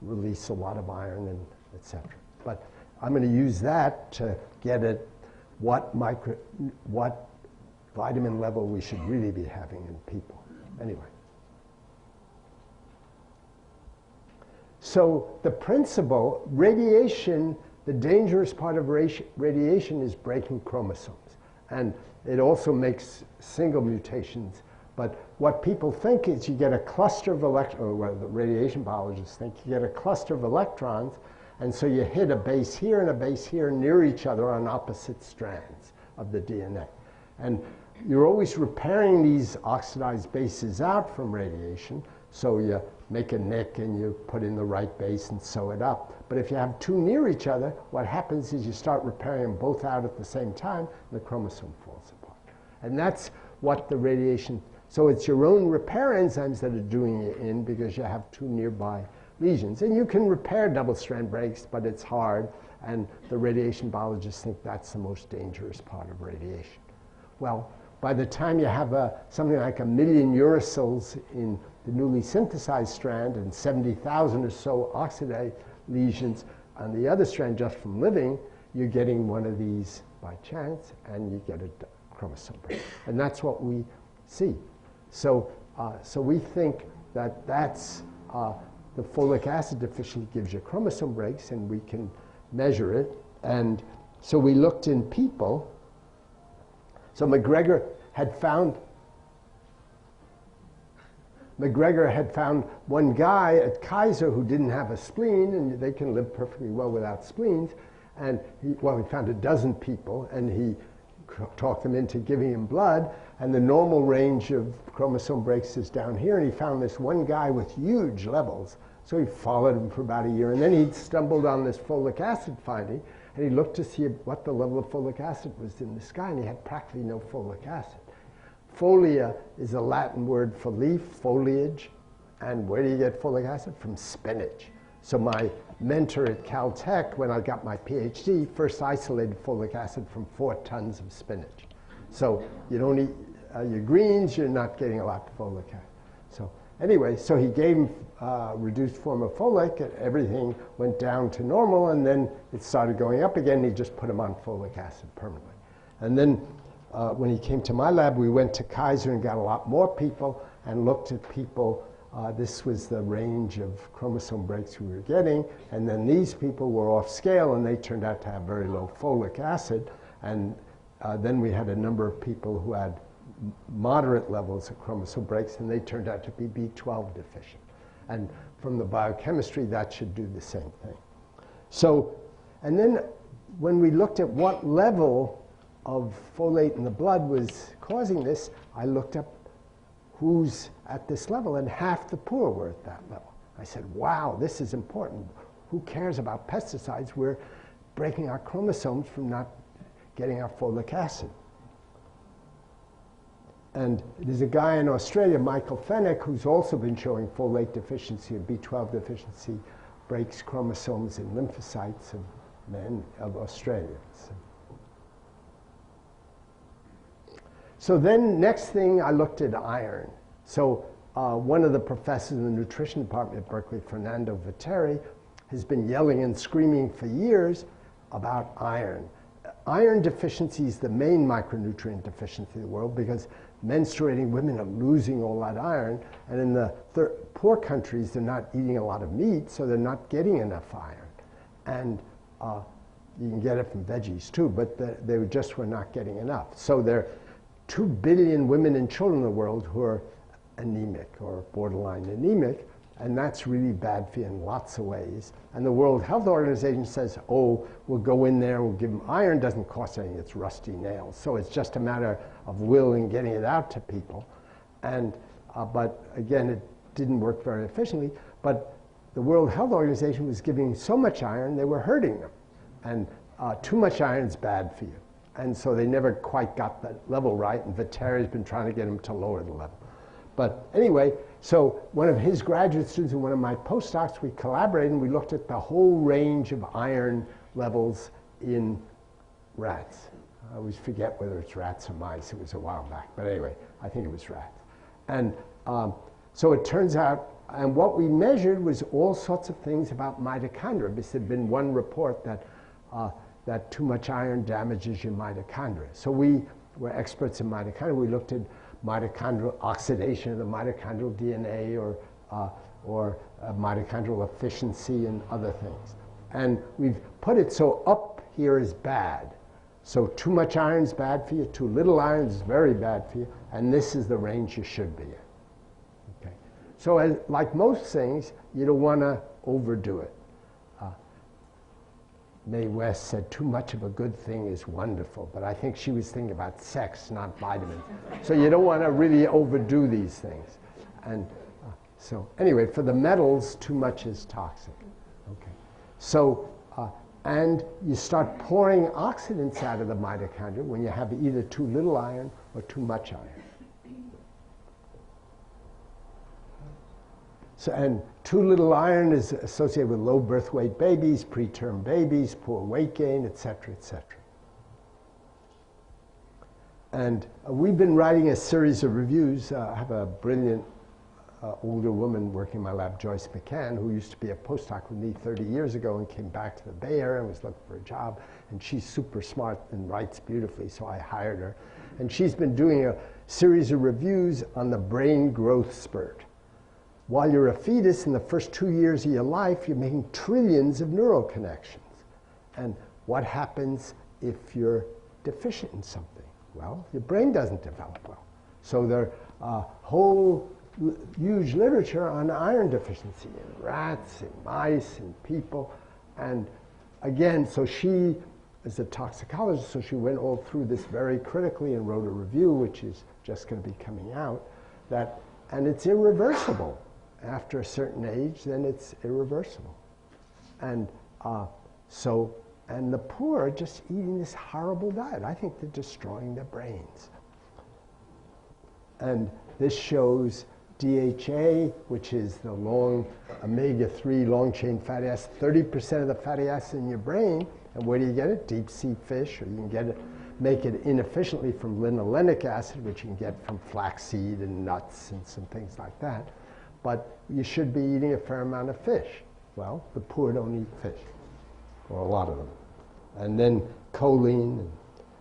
release a lot of iron and et cetera. But I'm going to use that to get at what vitamin level we should really be having in people. Anyway. So the principle, radiation, the dangerous part of radiation is breaking chromosomes. And it also makes single mutations. But what people think is you get a cluster of electrons, or what the radiation biologists think, you get a cluster of electrons, and so you hit a base here and a base here near each other on opposite strands of the DNA. And you're always repairing these oxidized bases out from radiation, so you make a nick and you put in the right base and sew it up. But if you have two near each other, what happens is you start repairing them both out at the same time, and the chromosome falls apart. And that's what the radiation, so it's your own repair enzymes that are doing it in, because you have two nearby lesions. And you can repair double-strand breaks, but it's hard, and the radiation biologists think that's the most dangerous part of radiation. Well, by the time you have something like 1 million uracils in the newly synthesized strand and 70,000 or so oxidized lesions on the other strand just from living, you're getting one of these by chance, and you get a chromosome break. And that's what we see. So, so we think that that's the folic acid deficiency gives you chromosome breaks, and we can measure it. And so we looked in people. So McGregor had found one guy at Kaiser who didn't have a spleen, and they can live perfectly well without spleens. And he found a dozen people, and he talked them into giving him blood. And the normal range of chromosome breaks is down here. And he found this one guy with huge levels. So he followed him for about a year. And then he stumbled on this folic acid finding. And he looked to see what the level of folic acid was in this guy. And he had practically no folic acid. Folia is a Latin word for leaf, foliage. And where do you get folic acid? From spinach. So my mentor at Caltech, when I got my PhD, first isolated folic acid from 4 tons of spinach. So you don't eat your greens, you're not getting a lot of folic acid. So anyway, so he gave him reduced form of folic, and everything went down to normal, and then it started going up again. He just put him on folic acid permanently. And then when he came to my lab, we went to Kaiser and got a lot more people and looked at people. This was the range of chromosome breaks we were getting, and then these people were off scale, and they turned out to have very low folic acid. And then we had a number of people who had moderate levels of chromosome breaks, and they turned out to be B12 deficient. And from the biochemistry, that should do the same thing. So, and then when we looked at what level of folate in the blood was causing this, I looked up who's at this level, and half the poor were at that level. I said, wow, this is important. Who cares about pesticides? We're breaking our chromosomes from not getting our folic acid. And there's a guy in Australia, Michael Fennick, who's also been showing folate deficiency or B12 deficiency breaks chromosomes in lymphocytes of men of Australia. So. So then next thing I looked at iron. So one of the professors in the nutrition department at Berkeley, Fernando Viteri, has been yelling and screaming for years about iron. Iron deficiency is the main micronutrient deficiency in the world because menstruating women are losing all that iron, and in the poor countries they're not eating a lot of meat, so they're not getting enough iron. And you can get it from veggies too, but they just were not getting enough. So there are 2 billion women and children in the world who are anemic or borderline anemic, and that's really bad for you in lots of ways. And the World Health Organization says, oh, we'll go in there, we'll give them iron, doesn't cost anything, it's rusty nails. So it's just a matter of will and getting it out to people. And, but again, it didn't work very efficiently. But the World Health Organization was giving so much iron, they were hurting them. And too much iron is bad for you. And so they never quite got that level right, and Viteri has been trying to get them to lower the level. But anyway, so one of his graduate students and one of my postdocs, we collaborated and we looked at the whole range of iron levels in rats. I always forget whether it's rats or mice. It was a while back. But anyway, I think it was rats. And so it turns out, and what we measured was all sorts of things about mitochondria. Because there had been one report that, that too much iron damages your mitochondria. So we were experts in mitochondria. We looked at mitochondrial oxidation of the mitochondrial DNA or mitochondrial efficiency and other things. And we've put it so up here is bad. So too much iron is bad for you, too little iron is very bad for you, and this is the range you should be in. Okay. So like most things, you don't want to overdo it. Mae West said too much of a good thing is wonderful, but I think she was thinking about sex, not vitamins. So you don't want to really overdo these things. And so anyway, for the metals, too much is toxic. Okay. So, and you start pouring oxidants out of the mitochondria when you have either too little iron or too much iron. So, and too little iron is associated with low birth weight babies, preterm babies, poor weight gain, et cetera, et cetera. And we've been writing a series of reviews. I have a brilliant older woman working in my lab, Joyce McCann, who used to be a postdoc with me 30 years ago and came back to the Bay Area and was looking for a job. And she's super smart and writes beautifully, so I hired her. And she's been doing a series of reviews on the brain growth spurt. While you're a fetus, in the first 2 years of your life, you're making trillions of neural connections. And what happens if you're deficient in something? Well, your brain doesn't develop well. So there's a whole huge literature on iron deficiency in rats, in mice, in people. And again, so she is a toxicologist, so she went all through this very critically and wrote a review, which is just going to be coming out, and it's irreversible. After a certain age, then it's irreversible. And and the poor are just eating this horrible diet. I think they're destroying their brains. And this shows DHA, which is the long omega-3 long-chain fatty acid, 30% of the fatty acid in your brain. And where do you get it? Deep sea fish, or you can get it, make it inefficiently from linolenic acid, which you can get from flaxseed and nuts and some things like that. But you should be eating a fair amount of fish. Well, the poor don't eat fish, or a lot of them. And then choline,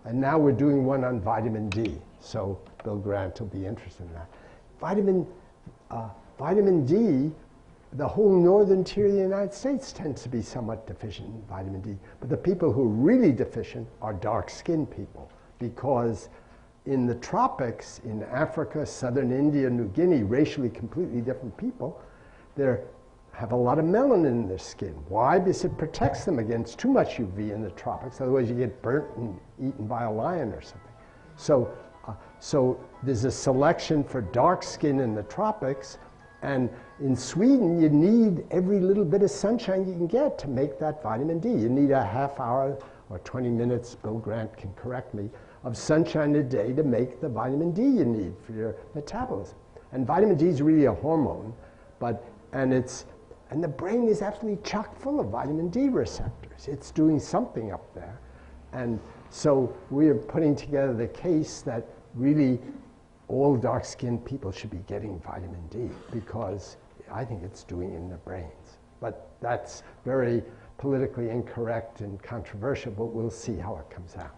and now we're doing one on vitamin D. So Bill Grant will be interested in that. Vitamin D, the whole northern tier of the United States tends to be somewhat deficient in vitamin D. But the people who are really deficient are dark-skinned people, because in the tropics, in Africa, southern India, New Guinea, racially completely different people, they have a lot of melanin in their skin. Why? Because it protects them against too much UV in the tropics. Otherwise, you get burnt and eaten by a lion or something. So there's a selection for dark skin in the tropics. And in Sweden, you need every little bit of sunshine you can get to make that vitamin D. You need a half hour or 20 minutes, Bill Grant can correct me, of sunshine a day to make the vitamin D you need for your metabolism. And vitamin D is really a hormone, and the brain is absolutely chock full of vitamin D receptors. It's doing something up there. And so we are putting together the case that really all dark-skinned people should be getting vitamin D because I think it's doing it in their brains. But that's very politically incorrect and controversial, but we'll see how it comes out.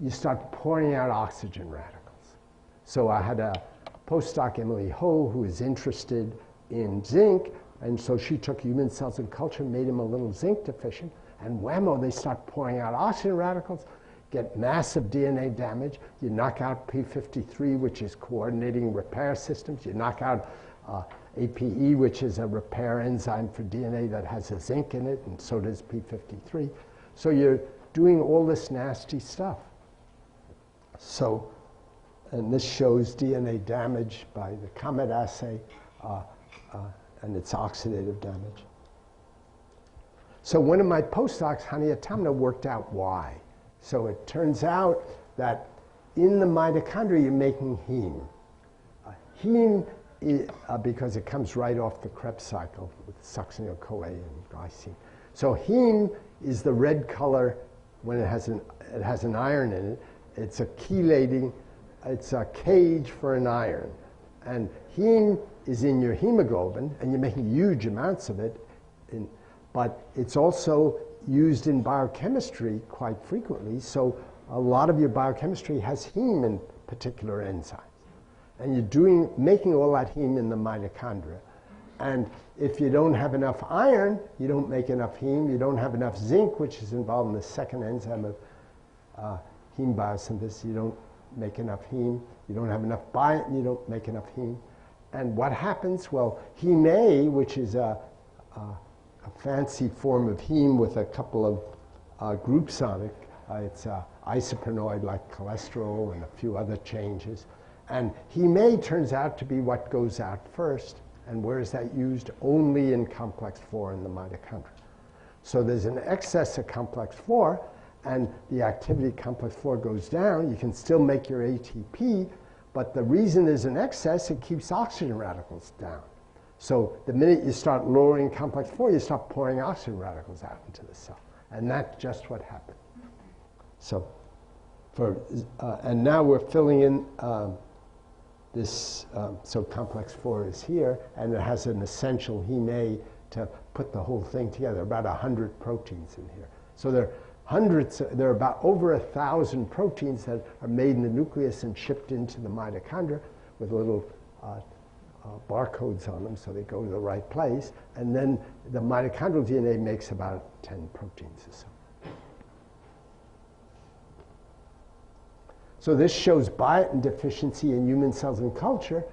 You start pouring out oxygen radicals. So I had a postdoc, Emily Ho, who is interested in zinc, and so she took human cells and culture, made them a little zinc deficient, and whammo, they start pouring out oxygen radicals, get massive DNA damage. You knock out P53, which is coordinating repair systems. You knock out APE, which is a repair enzyme for DNA that has a zinc in it, and so does P53. So you're doing all this nasty stuff. So, and this shows DNA damage by the COMET assay, and it's oxidative damage. So one of my postdocs, Hani Atamna, worked out why. So it turns out that in the mitochondria, you're making heme. Heme, because it comes right off the Krebs cycle with succinyl-CoA and glycine. So heme is the red color when it has an iron in it. It's a chelating, it's a cage for an iron. And heme is in your hemoglobin, and you're making huge amounts of it. But it's also used in biochemistry quite frequently. So a lot of your biochemistry has heme in particular enzymes. And you're making all that heme in the mitochondria. And if you don't have enough iron, you don't make enough heme. You don't have enough zinc, which is involved in the second enzyme of heme biosynthesis. You don't make enough heme. You don't have enough biotin. You don't make enough heme. And what happens? Well, heme A, which is a fancy form of heme with a couple of groups on it. It's isoprenoid like cholesterol and a few other changes. And heme A turns out to be what goes out first. And where is that used? Only in complex 4 in the mitochondria. So there's an excess of complex 4, and the activity of complex 4 goes down. You can still make your ATP, but the reason there's an excess, it keeps oxygen radicals down. So the minute you start lowering complex 4, you start pouring oxygen radicals out into the cell. And that's just what happened. So, and now we're filling in this, so complex 4 is here, and it has an essential heme A to put the whole thing together, about 100 proteins in here. So there are about over 1,000 proteins that are made in the nucleus and shipped into the mitochondria with little barcodes on them, so they go to the right place. And then the mitochondrial DNA makes about 10 proteins or so. So this shows biotin deficiency in human cells in culture,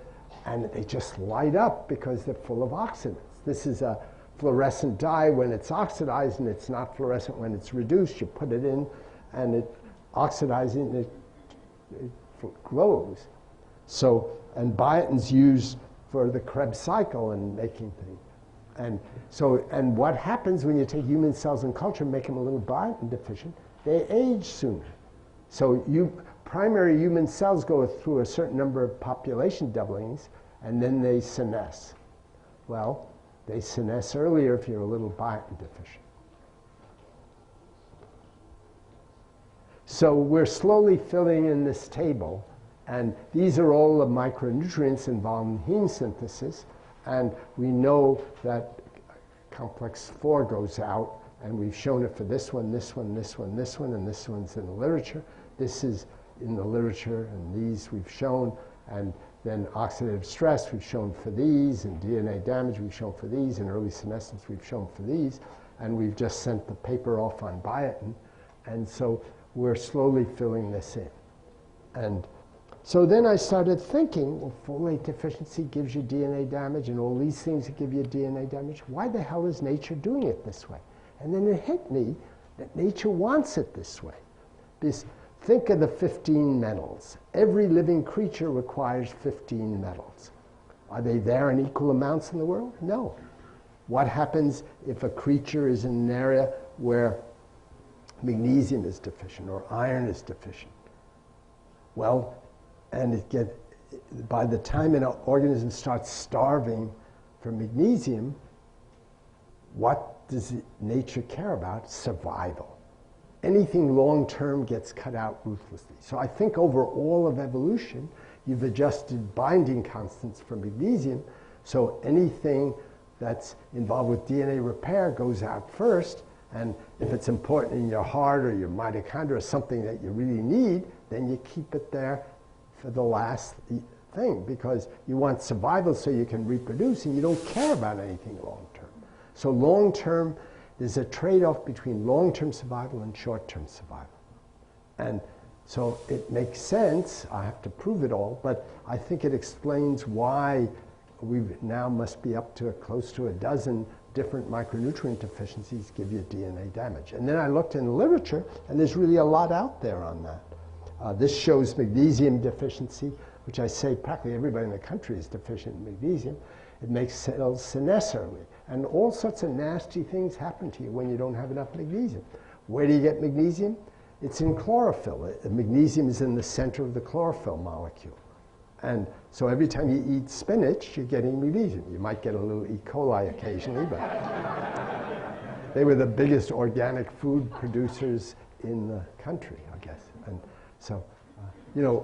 and they just light up because they're full of oxidants. This is a fluorescent dye when it's oxidized, and it's not fluorescent when it's reduced. You put it in, and it oxidizes, and it glows. So, and biotin's used for the Krebs cycle and making things. And so, and what happens when you take human cells in culture and make them a little biotin deficient? They age sooner. So primary human cells go through a certain number of population doublings, and then they senesce. Well, they senesce earlier if you're a little biotin deficient. So we're slowly filling in this table, and these are all the micronutrients involved in heme synthesis, and we know that complex 4 goes out, and we've shown it for this one, this one, this one, this one, and this one's in the literature. This is in the literature, and these we've shown, and then oxidative stress we've shown for these, and DNA damage we've shown for these, and early senescence we've shown for these, and we've just sent the paper off on biotin, and so we're slowly filling this in. And so then I started thinking, well, folate deficiency gives you DNA damage, and all these things that give you DNA damage. Why the hell is nature doing it this way? And then it hit me that nature wants it this way. Think of the 15 metals. Every living creature requires 15 metals. Are they there in equal amounts in the world? No. What happens if a creature is in an area where magnesium is deficient or iron is deficient? Well, and by the time an organism starts starving for magnesium, what does nature care about? Survival. anything long-term gets cut out ruthlessly. So I think over all of evolution, you've adjusted binding constants for magnesium, so anything that's involved with DNA repair goes out first, and if it's important in your heart or your mitochondria, something that you really need, then you keep it there for the last thing, because you want survival so you can reproduce, and you don't care about anything long-term. So long-term, there's a trade-off between long-term survival and short-term survival. And so it makes sense, I have to prove it all, but I think it explains why we now must be up to close to a dozen different micronutrient deficiencies give you DNA damage. And then I looked in the literature, and there's really a lot out there on that. This shows magnesium deficiency, which I say practically everybody in the country is deficient in magnesium. It makes cells senescerly. And all sorts of nasty things happen to you when you don't have enough magnesium. Where do you get magnesium? It's in chlorophyll. Magnesium is in the center of the chlorophyll molecule. And so every time you eat spinach, you're getting magnesium. You might get a little E. coli occasionally, but they were the biggest organic food producers in the country, I guess. And so, you know,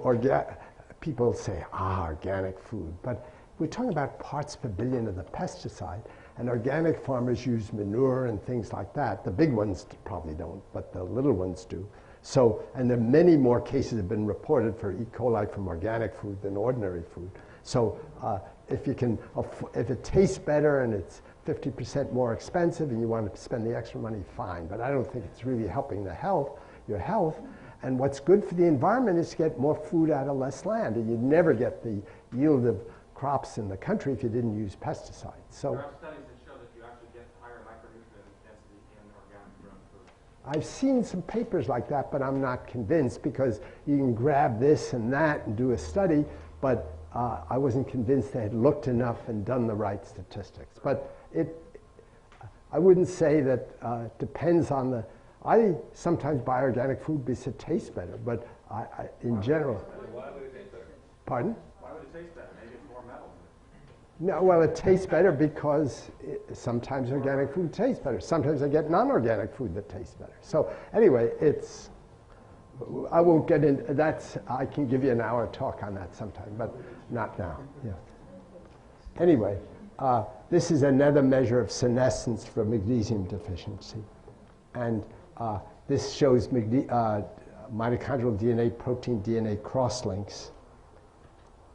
people say, organic food. But we're talking about parts per billion of the pesticide, and organic farmers use manure and things like that. The big ones probably don't, but the little ones do. So, and there are many more cases have been reported for E. coli from organic food than ordinary food. So if it tastes better and it's 50% more expensive and you want to spend the extra money, fine. But I don't think it's really helping your health. And what's good for the environment is to get more food out of less land. And you'd never get the yield of crops in the country if you didn't use pesticides. So There are studies that show that you actually get higher micronutrient density in organic grown food. I've seen some papers like that, but I'm not convinced, because you can grab this and that and do a study, but I wasn't convinced they had looked enough and done the right statistics. But I wouldn't say that it depends on the, I sometimes buy organic food because it tastes better, but in general. Why would it taste better? Pardon? Why would it taste better? Maybe it's more metal. No, well, it tastes better because sometimes organic food tastes better. Sometimes I get non-organic food that tastes better. So anyway, I won't get into that. I can give you an hour talk on that sometime, but not now. Yeah. Anyway, this is another measure of senescence for magnesium deficiency. And this shows mitochondrial DNA, protein DNA crosslinks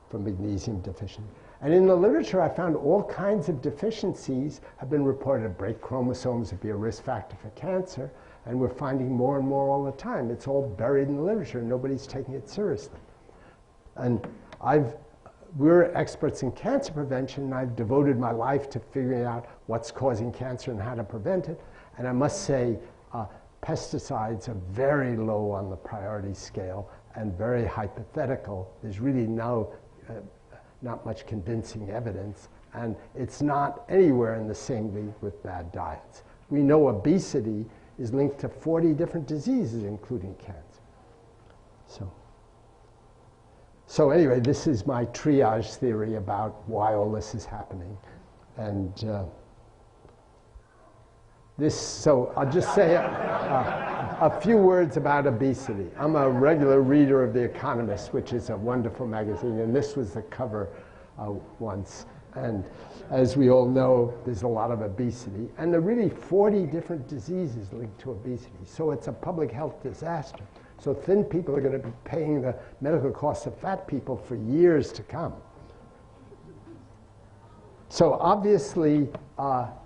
for magnesium deficiency. And in the literature, I found all kinds of deficiencies have been reported. Break chromosomes would be a risk factor for cancer, and we're finding more and more all the time. It's all buried in the literature, and nobody's taking it seriously. And we're experts in cancer prevention, and I've devoted my life to figuring out what's causing cancer and how to prevent it. And I must say, pesticides are very low on the priority scale and very hypothetical. There's really not much convincing evidence, and it's not anywhere in the same league with bad diets. We know obesity is linked to 40 different diseases, including cancer. So anyway, this is my triage theory about why all this is happening. And so I'll just say a few words about obesity. I'm a regular reader of The Economist, which is a wonderful magazine, and this was the cover once. And as we all know, there's a lot of obesity, and there are really 40 different diseases linked to obesity. So it's a public health disaster. So thin people are going to be paying the medical costs of fat people for years to come. So obviously,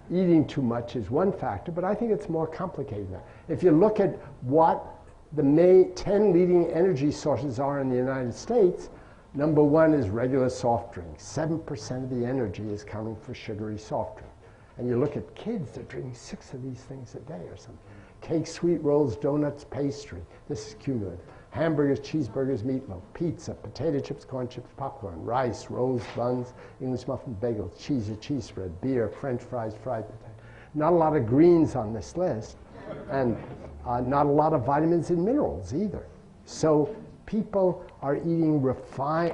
eating too much is one factor, but I think it's more complicated than that. If you look at what the 10 leading energy sources are in the United States, number one is regular soft drinks. 7% of the energy is coming for sugary soft drink. And you look at kids, they're drinking 6 of these things a day or something. Cake, sweet rolls, donuts, pastry. This is cumulative. Hamburgers, cheeseburgers, meatloaf, pizza, potato chips, corn chips, popcorn, rice, rolls, buns, English muffin, bagels, cheese, a cheese spread, beer, French fries, fried potato. Not a lot of greens on this list, and not a lot of vitamins and minerals either. So people are eating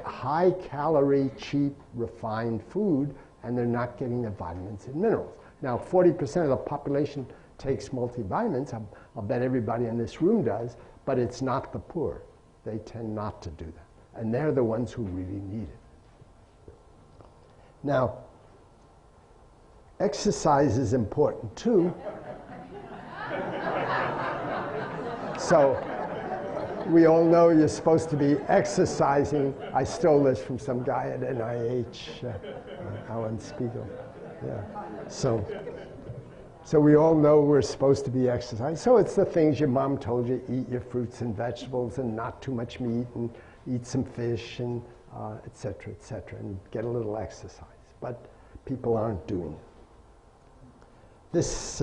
high-calorie, cheap, refined food, and they're not getting the vitamins and minerals. Now, 40% of the population takes multivitamins. I'll bet everybody in this room does, but it's not the poor. They tend not to do that. And they're the ones who really need it. Now, exercise is important too. So we all know you're supposed to be exercising. I stole this from some guy at NIH, Alan Spiegel. Yeah. So we all know we're supposed to be exercising. So it's the things your mom told you: eat your fruits and vegetables, and not too much meat, and eat some fish, and et cetera, and get a little exercise. But people aren't doing it. This.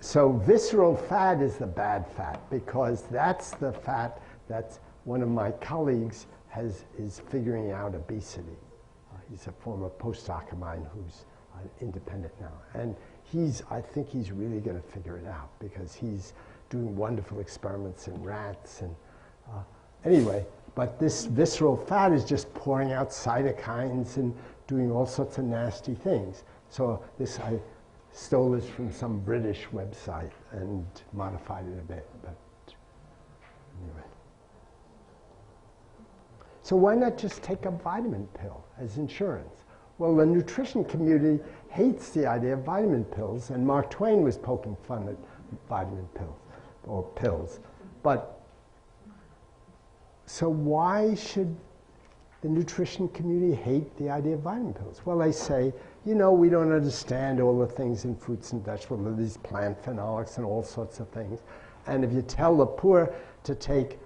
So visceral fat is the bad fat, because that's the fat that one of my colleagues is figuring out obesity. He's a former postdoc of mine who's independent now. And I think he's really going to figure it out, because he's doing wonderful experiments in rats. And anyway, but this visceral fat is just pouring out cytokines and doing all sorts of nasty things. So I stole this from some British website and modified it a bit, but anyway. So why not just take a vitamin pill as insurance? Well, the nutrition community hates the idea of vitamin pills, and Mark Twain was poking fun at vitamin pills, But so why should the nutrition community hate the idea of vitamin pills? Well, they say, we don't understand all the things in fruits and vegetables, these plant phenolics and all sorts of things. And if you tell the poor to take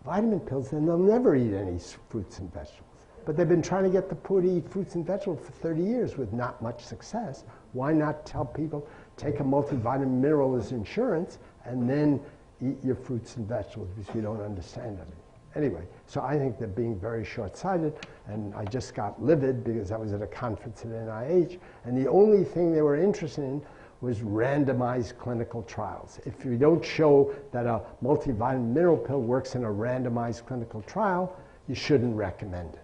vitamin pills, then they'll never eat any fruits and vegetables. But they've been trying to get the poor to eat fruits and vegetables for 30 years with not much success. Why not tell people, take a multivitamin mineral as insurance, and then eat your fruits and vegetables, because you don't understand them. Anyway, so I think they're being very short-sighted, and I just got livid because I was at a conference at NIH, and the only thing they were interested in was randomized clinical trials. If you don't show that a multivitamin mineral pill works in a randomized clinical trial, you shouldn't recommend it.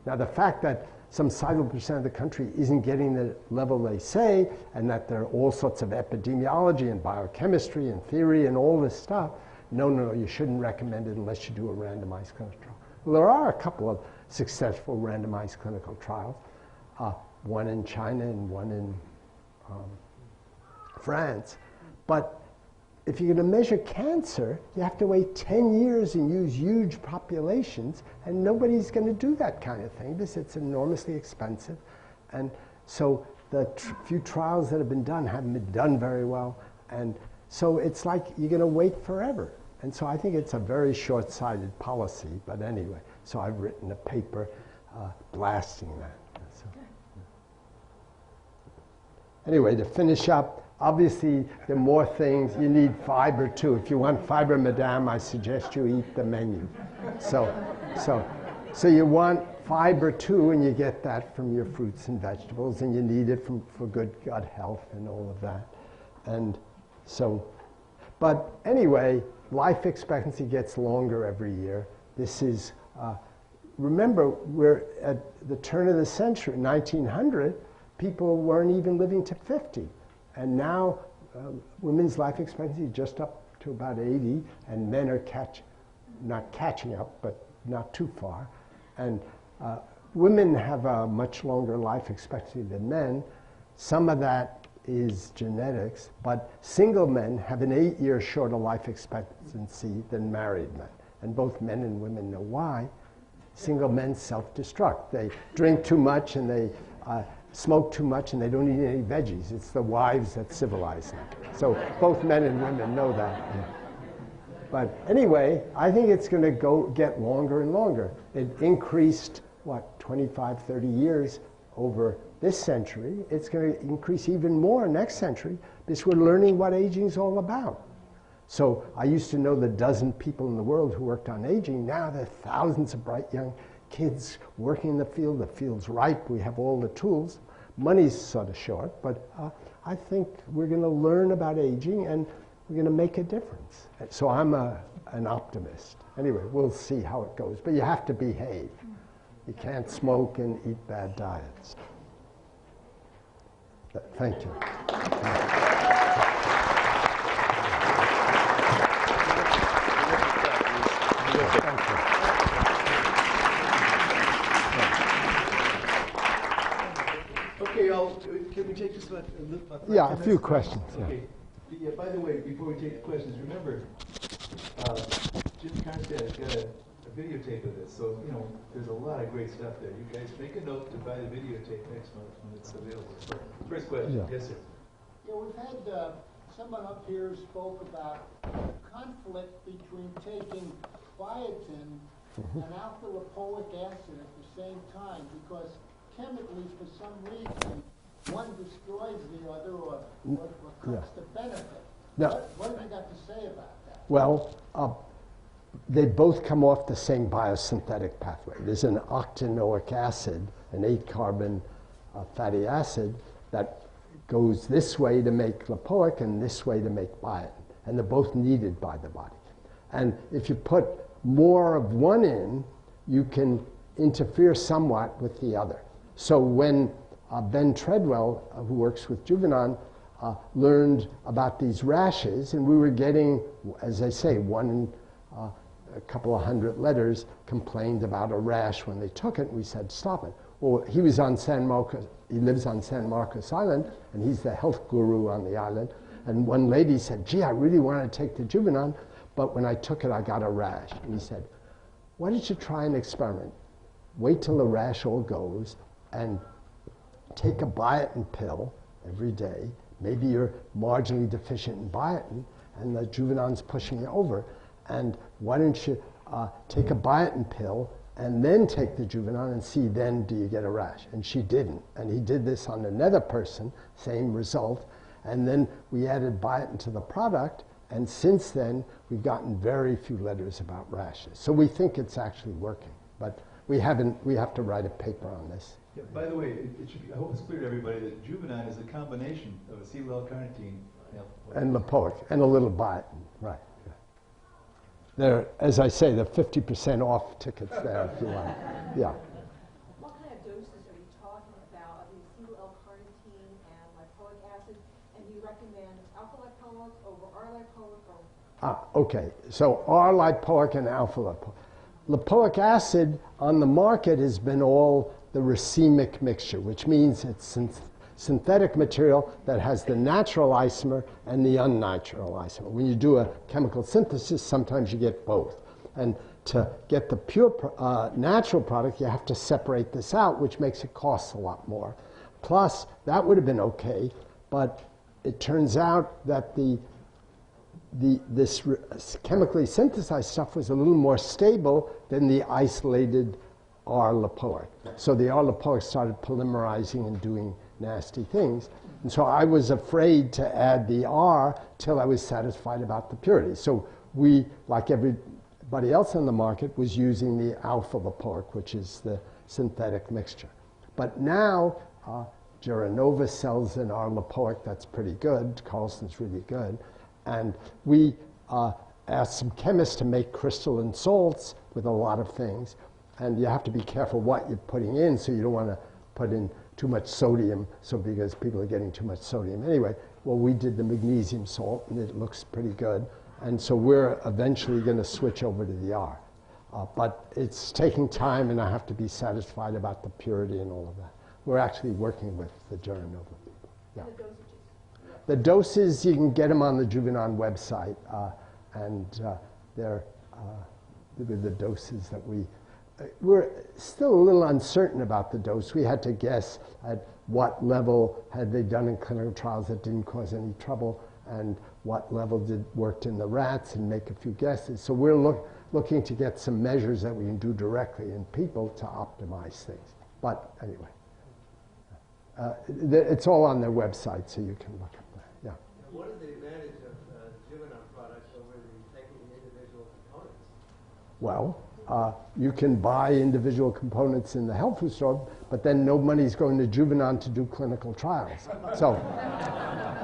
Now, the fact that some sizable percent of the country isn't getting the level they say, and that there are all sorts of epidemiology and biochemistry and theory and all this stuff, no, you shouldn't recommend it unless you do a randomized clinical trial. Well, there are a couple of successful randomized clinical trials, one in China and one in France. But if you're going to measure cancer, you have to wait 10 years and use huge populations, and nobody's going to do that kind of thing because it's enormously expensive. And so the few trials that have been done haven't been done very well. And so it's like you're going to wait forever. And so I think it's a very short-sighted policy. But anyway, so I've written a paper blasting that. So, anyway, to finish up, obviously, there are more things. You need fiber, too. If you want fiber, madame, I suggest you eat the menu. So you want fiber, too, and you get that from your fruits and vegetables, and you need it for good gut health and all of that. And so, but anyway, life expectancy gets longer every year. This is, remember, we're at the turn of the century, 1900, people weren't even living to 50. And now women's life expectancy is just up to about 80, and men are not catching up, but not too far. And women have a much longer life expectancy than men. Some of that is genetics, but single men have an 8-year shorter life expectancy than married men. And both men and women know why. Single men self-destruct. They drink too much, and they smoke too much, and they don't eat any veggies. It's the wives that civilize them. So both men and women know that. But anyway, I think it's going to get longer and longer. It increased, 25, 30 years over this century. It's going to increase even more next century because we're learning what aging is all about. So I used to know the dozen people in the world who worked on aging. Now there are thousands of bright young kids working in the field. The field's ripe. We have all the tools. Money's sort of short, but I think we're going to learn about aging, and we're going to make a difference. So I'm an optimist. Anyway, we'll see how it goes. But you have to behave. You can't smoke and eat bad diets. Thank you. Yeah, a few questions. Yeah. Okay. Yeah, by the way, before we take the questions, remember, Jim Carnstadt's got a videotape of this, so, you know, there's a lot of great stuff there. You guys make a note to buy the videotape next month when it's available. First question. Yeah. Yes, sir. Yeah, we've had someone up here spoke about conflict between taking biotin and alpha lipoic acid at the same time, because chemically, for some reason, one destroys the other or cuts the benefit. No. What have you got to say about that? Well, they both come off the same biosynthetic pathway. There's an octanoic acid, an 8-carbon fatty acid, that goes this way to make lipoic and this way to make biotin. And they're both needed by the body. And if you put more of one in, you can interfere somewhat with the other. So when Ben Treadwell, who works with Juvenon, learned about these rashes, and we were getting, as I say, a couple of hundred letters complained about a rash when they took it. We said, stop it. Well, he was on San Marcos, he lives on San Marcos Island, and he's the health guru on the island. And one lady said, gee, I really want to take the Juvenon, but when I took it, I got a rash. And he said, why don't you try an experiment? Wait till the rash all goes, and take a biotin pill every day. Maybe you're marginally deficient in biotin, and the Juvenon's pushing you over. And why don't you take a biotin pill and then take the Juvenon and see then do you get a rash? And she didn't. And he did this on another person, same result. And then we added biotin to the product, and since then we've gotten very few letters about rashes. So we think it's actually working, but we have to write a paper on this. Yeah, by the way, it should be, I hope it's clear to everybody that Juvenon is a combination of acetyl-L-carnitine and lipoic, and a little biotin, right. Yeah. There, as I say, the 50% off tickets there if you want. Yeah. What kind of doses are you talking about of the acetyl-L-carnitine and lipoic acid? And do you recommend alpha lipoic over R lipoic? Or Okay, so R lipoic and alpha lipoic. Lipoic acid on the market has been all the racemic mixture, which means it's synthetic material that has the natural isomer and the unnatural isomer. When you do a chemical synthesis, sometimes you get both. And to get the pure natural product, you have to separate this out, which makes it cost a lot more. Plus, that would have been okay, but it turns out that this chemically synthesized stuff was a little more stable than the isolated R-lipoic. So the R-lipoic started polymerizing and doing nasty things. And so I was afraid to add the R till I was satisfied about the purity. So we, like everybody else on the market, was using the alpha-lipoic, which is the synthetic mixture. But now, Geranova sells an R-lipoic that's pretty good. Carlson's really good. And we asked some chemists to make crystalline salts with a lot of things. And you have to be careful what you're putting in, so you don't want to put in too much sodium, so because people are getting too much sodium. Anyway, well, we did the magnesium salt, and it looks pretty good. And so we're eventually going to switch over to the R. But it's taking time, and I have to be satisfied about the purity and all of that. We're actually working with the Geranova people. Yeah. and the dosages? The doses, you can get them on the Juvenon website, and they're the doses that we're still a little uncertain about the dose. We had to guess at what level had they done in clinical trials that didn't cause any trouble, and what level worked in the rats, and make a few guesses. So we're looking to get some measures that we can do directly in people to optimize things. But anyway, it's all on their website, so you can look at that. Yeah. What is the advantage of Juvenon products over taking the individual components? Well, you can buy individual components in the health food store, but then no money's going to Juvenon to do clinical trials. So,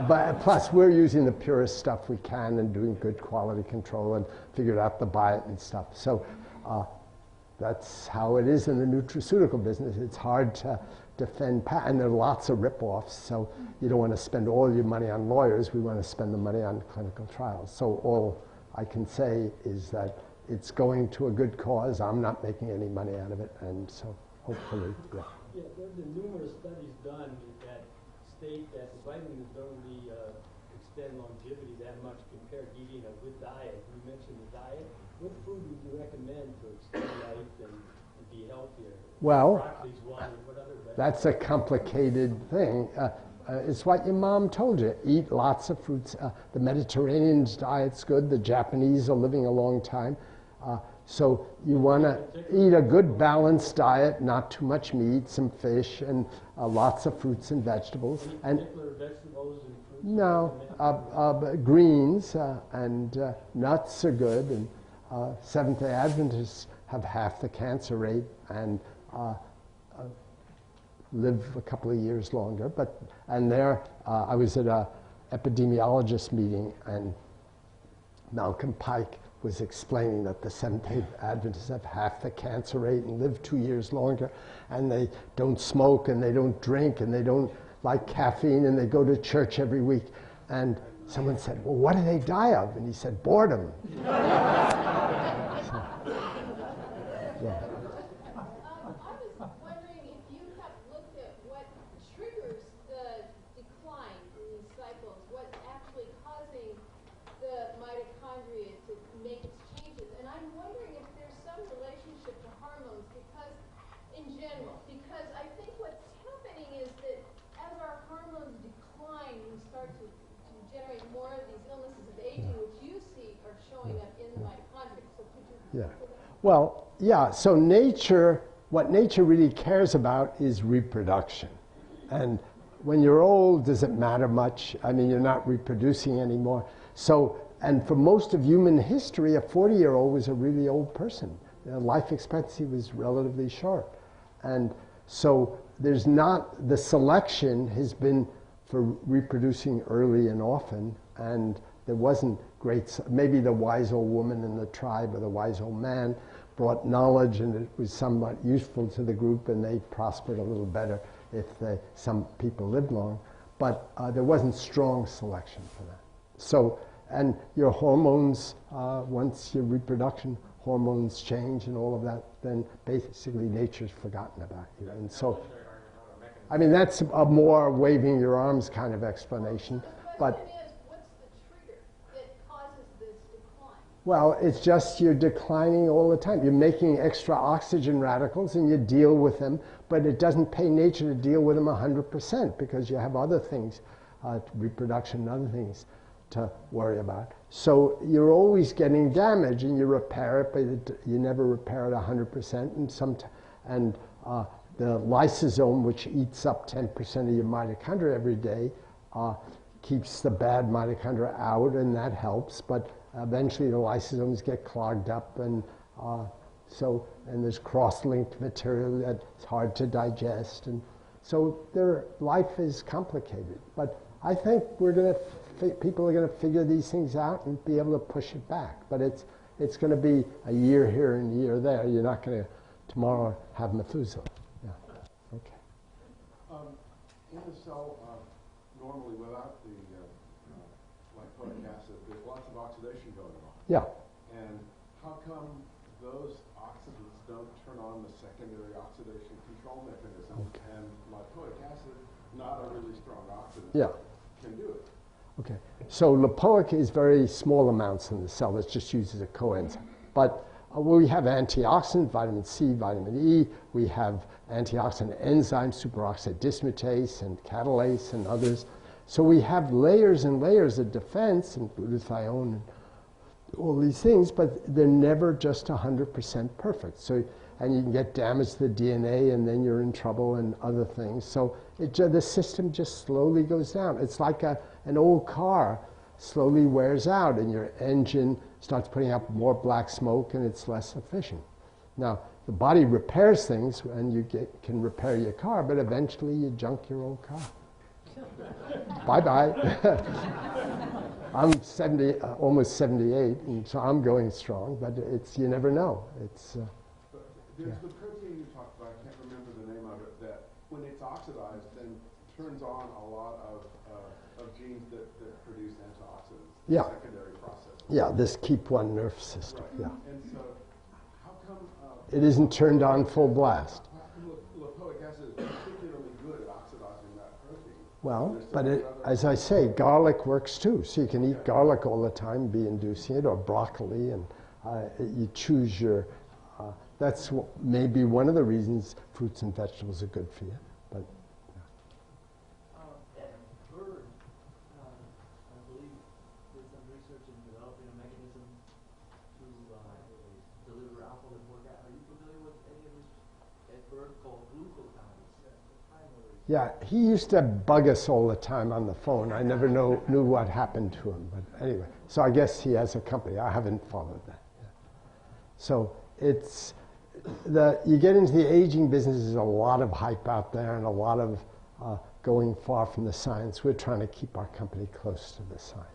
but plus we're using the purest stuff we can and doing good quality control and figured out the biotin stuff. So that's how it is in the nutraceutical business. It's hard to defend patent, and there are lots of rip-offs, so you don't want to spend all your money on lawyers. We want to spend the money on clinical trials. So all I can say is that it's going to a good cause. I'm not making any money out of it, and so hopefully, yeah. Yeah, there have been numerous studies done that state that the vitamins don't really extend longevity that much compared to eating a good diet. You mentioned the diet. What food would you recommend to extend life and be healthier? Well, Broccoli's one, and what other vegetables? that's a complicated thing. It's what your mom told you. Eat lots of fruits. The Mediterranean diet's good. The Japanese are living a long time. So you want to eat a good balanced diet, not too much meat, some fish, and lots of fruits and vegetables. Any particular vegetables and fruits? No, greens and nuts are good. And Seventh-day Adventists have half the cancer rate and live a couple of years longer. And there, I was at a epidemiologist meeting, and Malcolm Pike was explaining that the Seventh-day Adventists have half the cancer rate and live 2 years longer, and they don't smoke, and they don't drink, and they don't like caffeine, and they go to church every week. And someone said, well, what do they die of? And he said, boredom. So, yeah. I was wondering if you have looked at what triggers the decline in these cycles, what's actually causing the mitochondria to make its changes. And I'm wondering if there's some relationship to hormones, because in general, because I think what's happening is that as our hormones decline, we start to generate more of these illnesses of aging, which you see are showing up in the mitochondria. So could you Yeah. Well, yeah, so nature, what nature really cares about is reproduction. And when you're old, does it matter much? I mean, you're not reproducing anymore. So, and for most of human history, a 40-year-old was a really old person. Life expectancy was relatively short. And so there's not, the selection has been for reproducing early and often, and there wasn't great, maybe the wise old woman in the tribe or the wise old man brought knowledge, and it was somewhat useful to the group, and they prospered a little better if some people lived long. But there wasn't strong selection for that. So, and your hormones, once your reproduction hormones change and all of that, then basically nature's forgotten about you. And so, I mean, that's a more waving your arms kind of explanation. But what's the trigger that causes this decline? well, it's just you're declining all the time. You're making extra oxygen radicals and you deal with them, but it doesn't pay nature to deal with them 100% because you have other things, reproduction and other things to worry about. So you're always getting damage and you repair it, but you never repair it 100%. And the lysosome, which eats up 10% of your mitochondria every day, keeps the bad mitochondria out, and that helps. But eventually the lysosomes get clogged up, and and there's cross-linked material that's hard to digest, and so life is complicated. But I think people are going to figure these things out and be able to push it back. But it's going to be a year here and a year there. You're not going to tomorrow have Methuselah. Yeah. Okay. In the cell, normally without the lipoic acid, there's lots of oxidation going on. Yeah. And how come those oxidants don't turn on the secondary oxidation control mechanism? Okay. And lipoic acid, not a really strong oxidant, Yeah. can do it. Okay. So lipoic is very small amounts in the cell. It's just used as a coenzyme. But we have antioxidants, vitamin C, vitamin E. We have antioxidant enzymes, superoxide dismutase and catalase and others. So we have layers and layers of defense and glutathione and all these things, but they're never just 100% perfect. So, and you can get damage to the DNA and then you're in trouble and other things. So the system just slowly goes down. It's like an old car slowly wears out and your engine starts putting up more black smoke and it's less efficient. Now, the body repairs things and you can repair your car, but eventually you junk your old car. Bye-bye. I'm almost 78, and so I'm going strong, but you never know. There's the protein you talked about, I can't remember the name of it, that when it's oxidized then turns on a lot of genes that produce antioxidants, Yeah. secondary process. Yeah, this keep one nerve system. Right. Yeah. And so how come It isn't turned on full blast. lipoic acid is particularly good at oxidizing that protein? Well, but as I say, garlic works too. So you can eat garlic all the time, be inducing it, or broccoli, and you choose your. That's maybe one of the reasons fruits and vegetables are good for you. But Bird, I believe, did some research in developing a mechanism to deliver alpha-lipoic acid. Are you familiar with any of this at Bird called glucokinase? yeah, he used to bug us all the time on the phone. I never knew what happened to him. But anyway, so I guess he has a company. I haven't followed that. Yeah. So it's you get into the aging business. There's a lot of hype out there and a lot of going far from the science. We're trying to keep our company close to the science.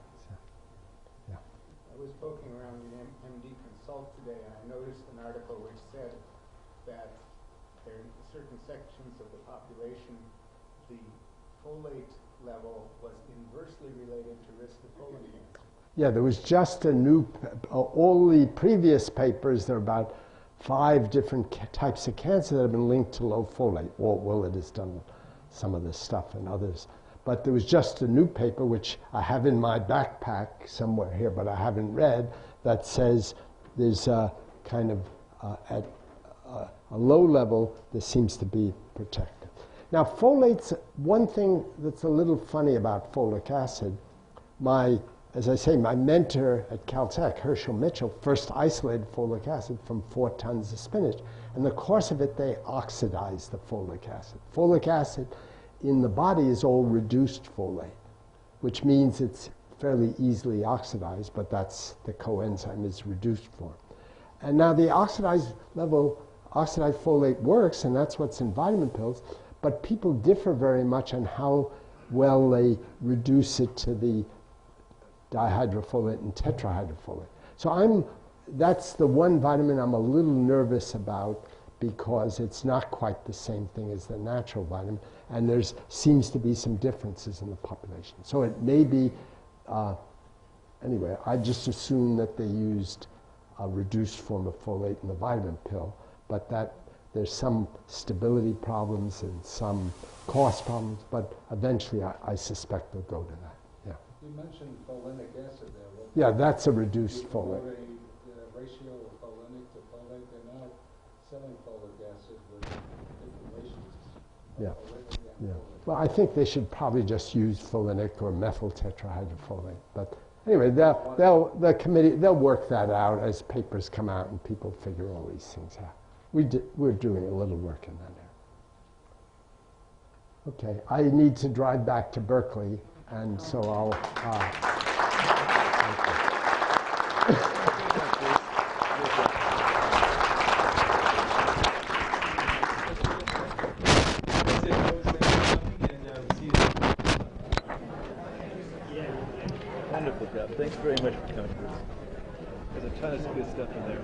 Yeah. I was poking around the MD Consult today, and I noticed an article which said that there in certain sections of the population, the folate level was inversely related to risk of colon cancer. Yeah, there was just a new, all the previous papers, there are about 5 different types of cancer that have been linked to low folate. Walt Willett has done some of this stuff and others. But there was just a new paper, which I have in my backpack somewhere here, but I haven't read, that says there's a kind of, at a low level, there seems to be protective. Now, folate's one thing that's a little funny about folic acid. As I say, my mentor at Caltech, Herschel Mitchell, first isolated folic acid from 4 tons of spinach. In the course of it, they oxidized the folic acid. Folic acid in the body is all reduced folate, which means it's fairly easily oxidized, but that's the coenzyme is reduced form. And now the oxidized folate works, and that's what's in vitamin pills, but people differ very much on how well they reduce it to the dihydrofolate and tetrahydrofolate. So that's the one vitamin I'm a little nervous about, because it's not quite the same thing as the natural vitamin, and there seems to be some differences in the population. So it may be, anyway, I just assumed that they used a reduced form of folate in the vitamin pill, but that there's some stability problems and some cost problems, but eventually I suspect they'll go to that. Yeah. You mentioned folinic acid there. Yeah, that's a reduced folate. The ratio of folinic to folate, they're now selling folic acid with different ratios. Yeah. Yeah. Well, I think they should probably just use folinic or methyl tetrahydrofolate. But anyway, the committee, they'll work that out as papers come out and people figure all these things out. We're doing a little work in that area. Okay, I need to drive back to Berkeley, and so I'll. Wonderful job. Thanks very much for coming. There's a ton of good stuff in there.